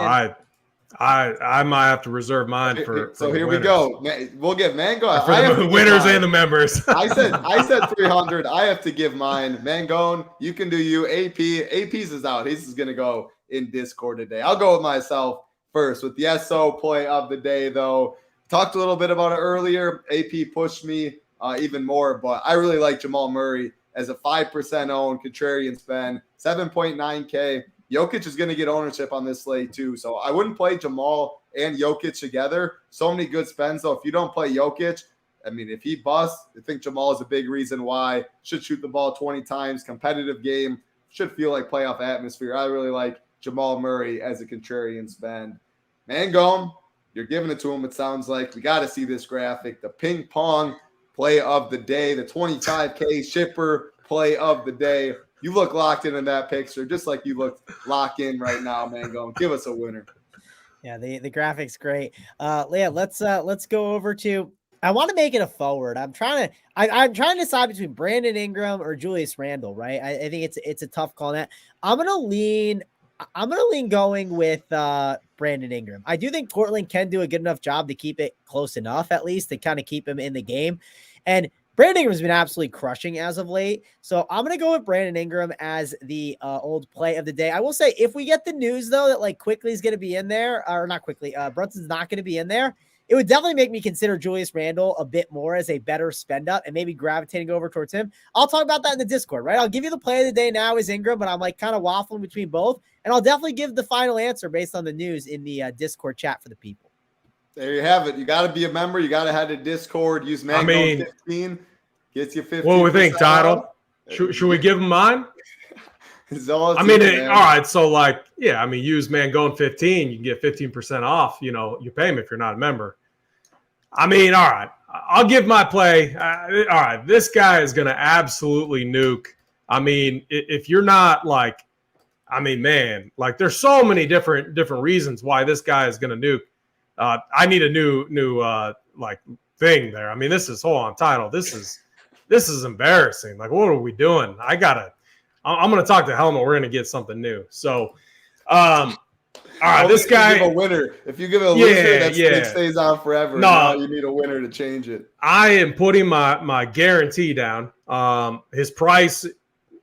I might have to reserve mine for. So for here we go. We'll give Mangone for the winners and the members. I said 300. I have to give mine. Mangone, you can do you. AP's is out. He's gonna go in Discord today. I'll go with myself first with the SO play of the day though. Talked a little bit about it earlier. AP pushed me even more. But I really like Jamal Murray as a 5% owned contrarian spend, 7.9K. Jokic is going to get ownership on this slate too. So I wouldn't play Jamal and Jokic together. So many good spends. So if you don't play Jokic, I mean, if he busts, I think Jamal is a big reason why. Should shoot the ball 20 times, competitive game, should feel like playoff atmosphere. I really like Jamal Murray as a contrarian spend. Mangone, you're giving it to him, it sounds like. We got to see this graphic. The ping pong play of the day, the 25K shipper play of the day. You look locked in that picture, just like you look locked in right now, Mangone. Give us a winner. Yeah, the graphic's great. Leah, let's go over to. I want to make it a forward. I'm trying to decide between Brandon Ingram or Julius Randle, right? I think it's a tough call. That I'm gonna lean going with Brandon Ingram. I do think Portland can do a good enough job to keep it close enough, at least to kind of keep him in the game. And Brandon Ingram's been absolutely crushing as of late. So I'm going to go with Brandon Ingram as the old play of the day. I will say, if we get the news, though, that like Quickly's going to be in there, or not Quickly, Brunson's not going to be in there, it would definitely make me consider Julius Randle a bit more as a better spend up and maybe gravitating over towards him. I'll talk about that in the Discord, right? I'll give you the play of the day now is Ingram, but I'm like kind of waffling between both. And I'll definitely give the final answer based on the news in the Discord chat for the people. There you have it. You got to be a member. You got to have the Discord. Use Mangone 15. Gets you 15. What do we think, Title? Should we give him mine? All right. So, like, yeah, I mean, use Mangone 15. You can get 15% off. You know, you pay him if you're not a member. I mean, all right. I'll give my play. All right. This guy is going to absolutely nuke. I mean, if you're not like, I mean, man, like there's so many different reasons why this guy is going to nuke. I need a new like thing there. I mean, hold on, Title. This is embarrassing. Like, what are we doing? I'm going to talk to Helmet. We're going to get something new. So, all right, this guy. Give a winner. If you give a loser, it stays on forever. No, now you need a winner to change it. I am putting my guarantee down. His price,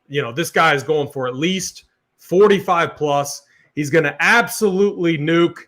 you know, this guy is going for at least 45 plus. He's going to absolutely nuke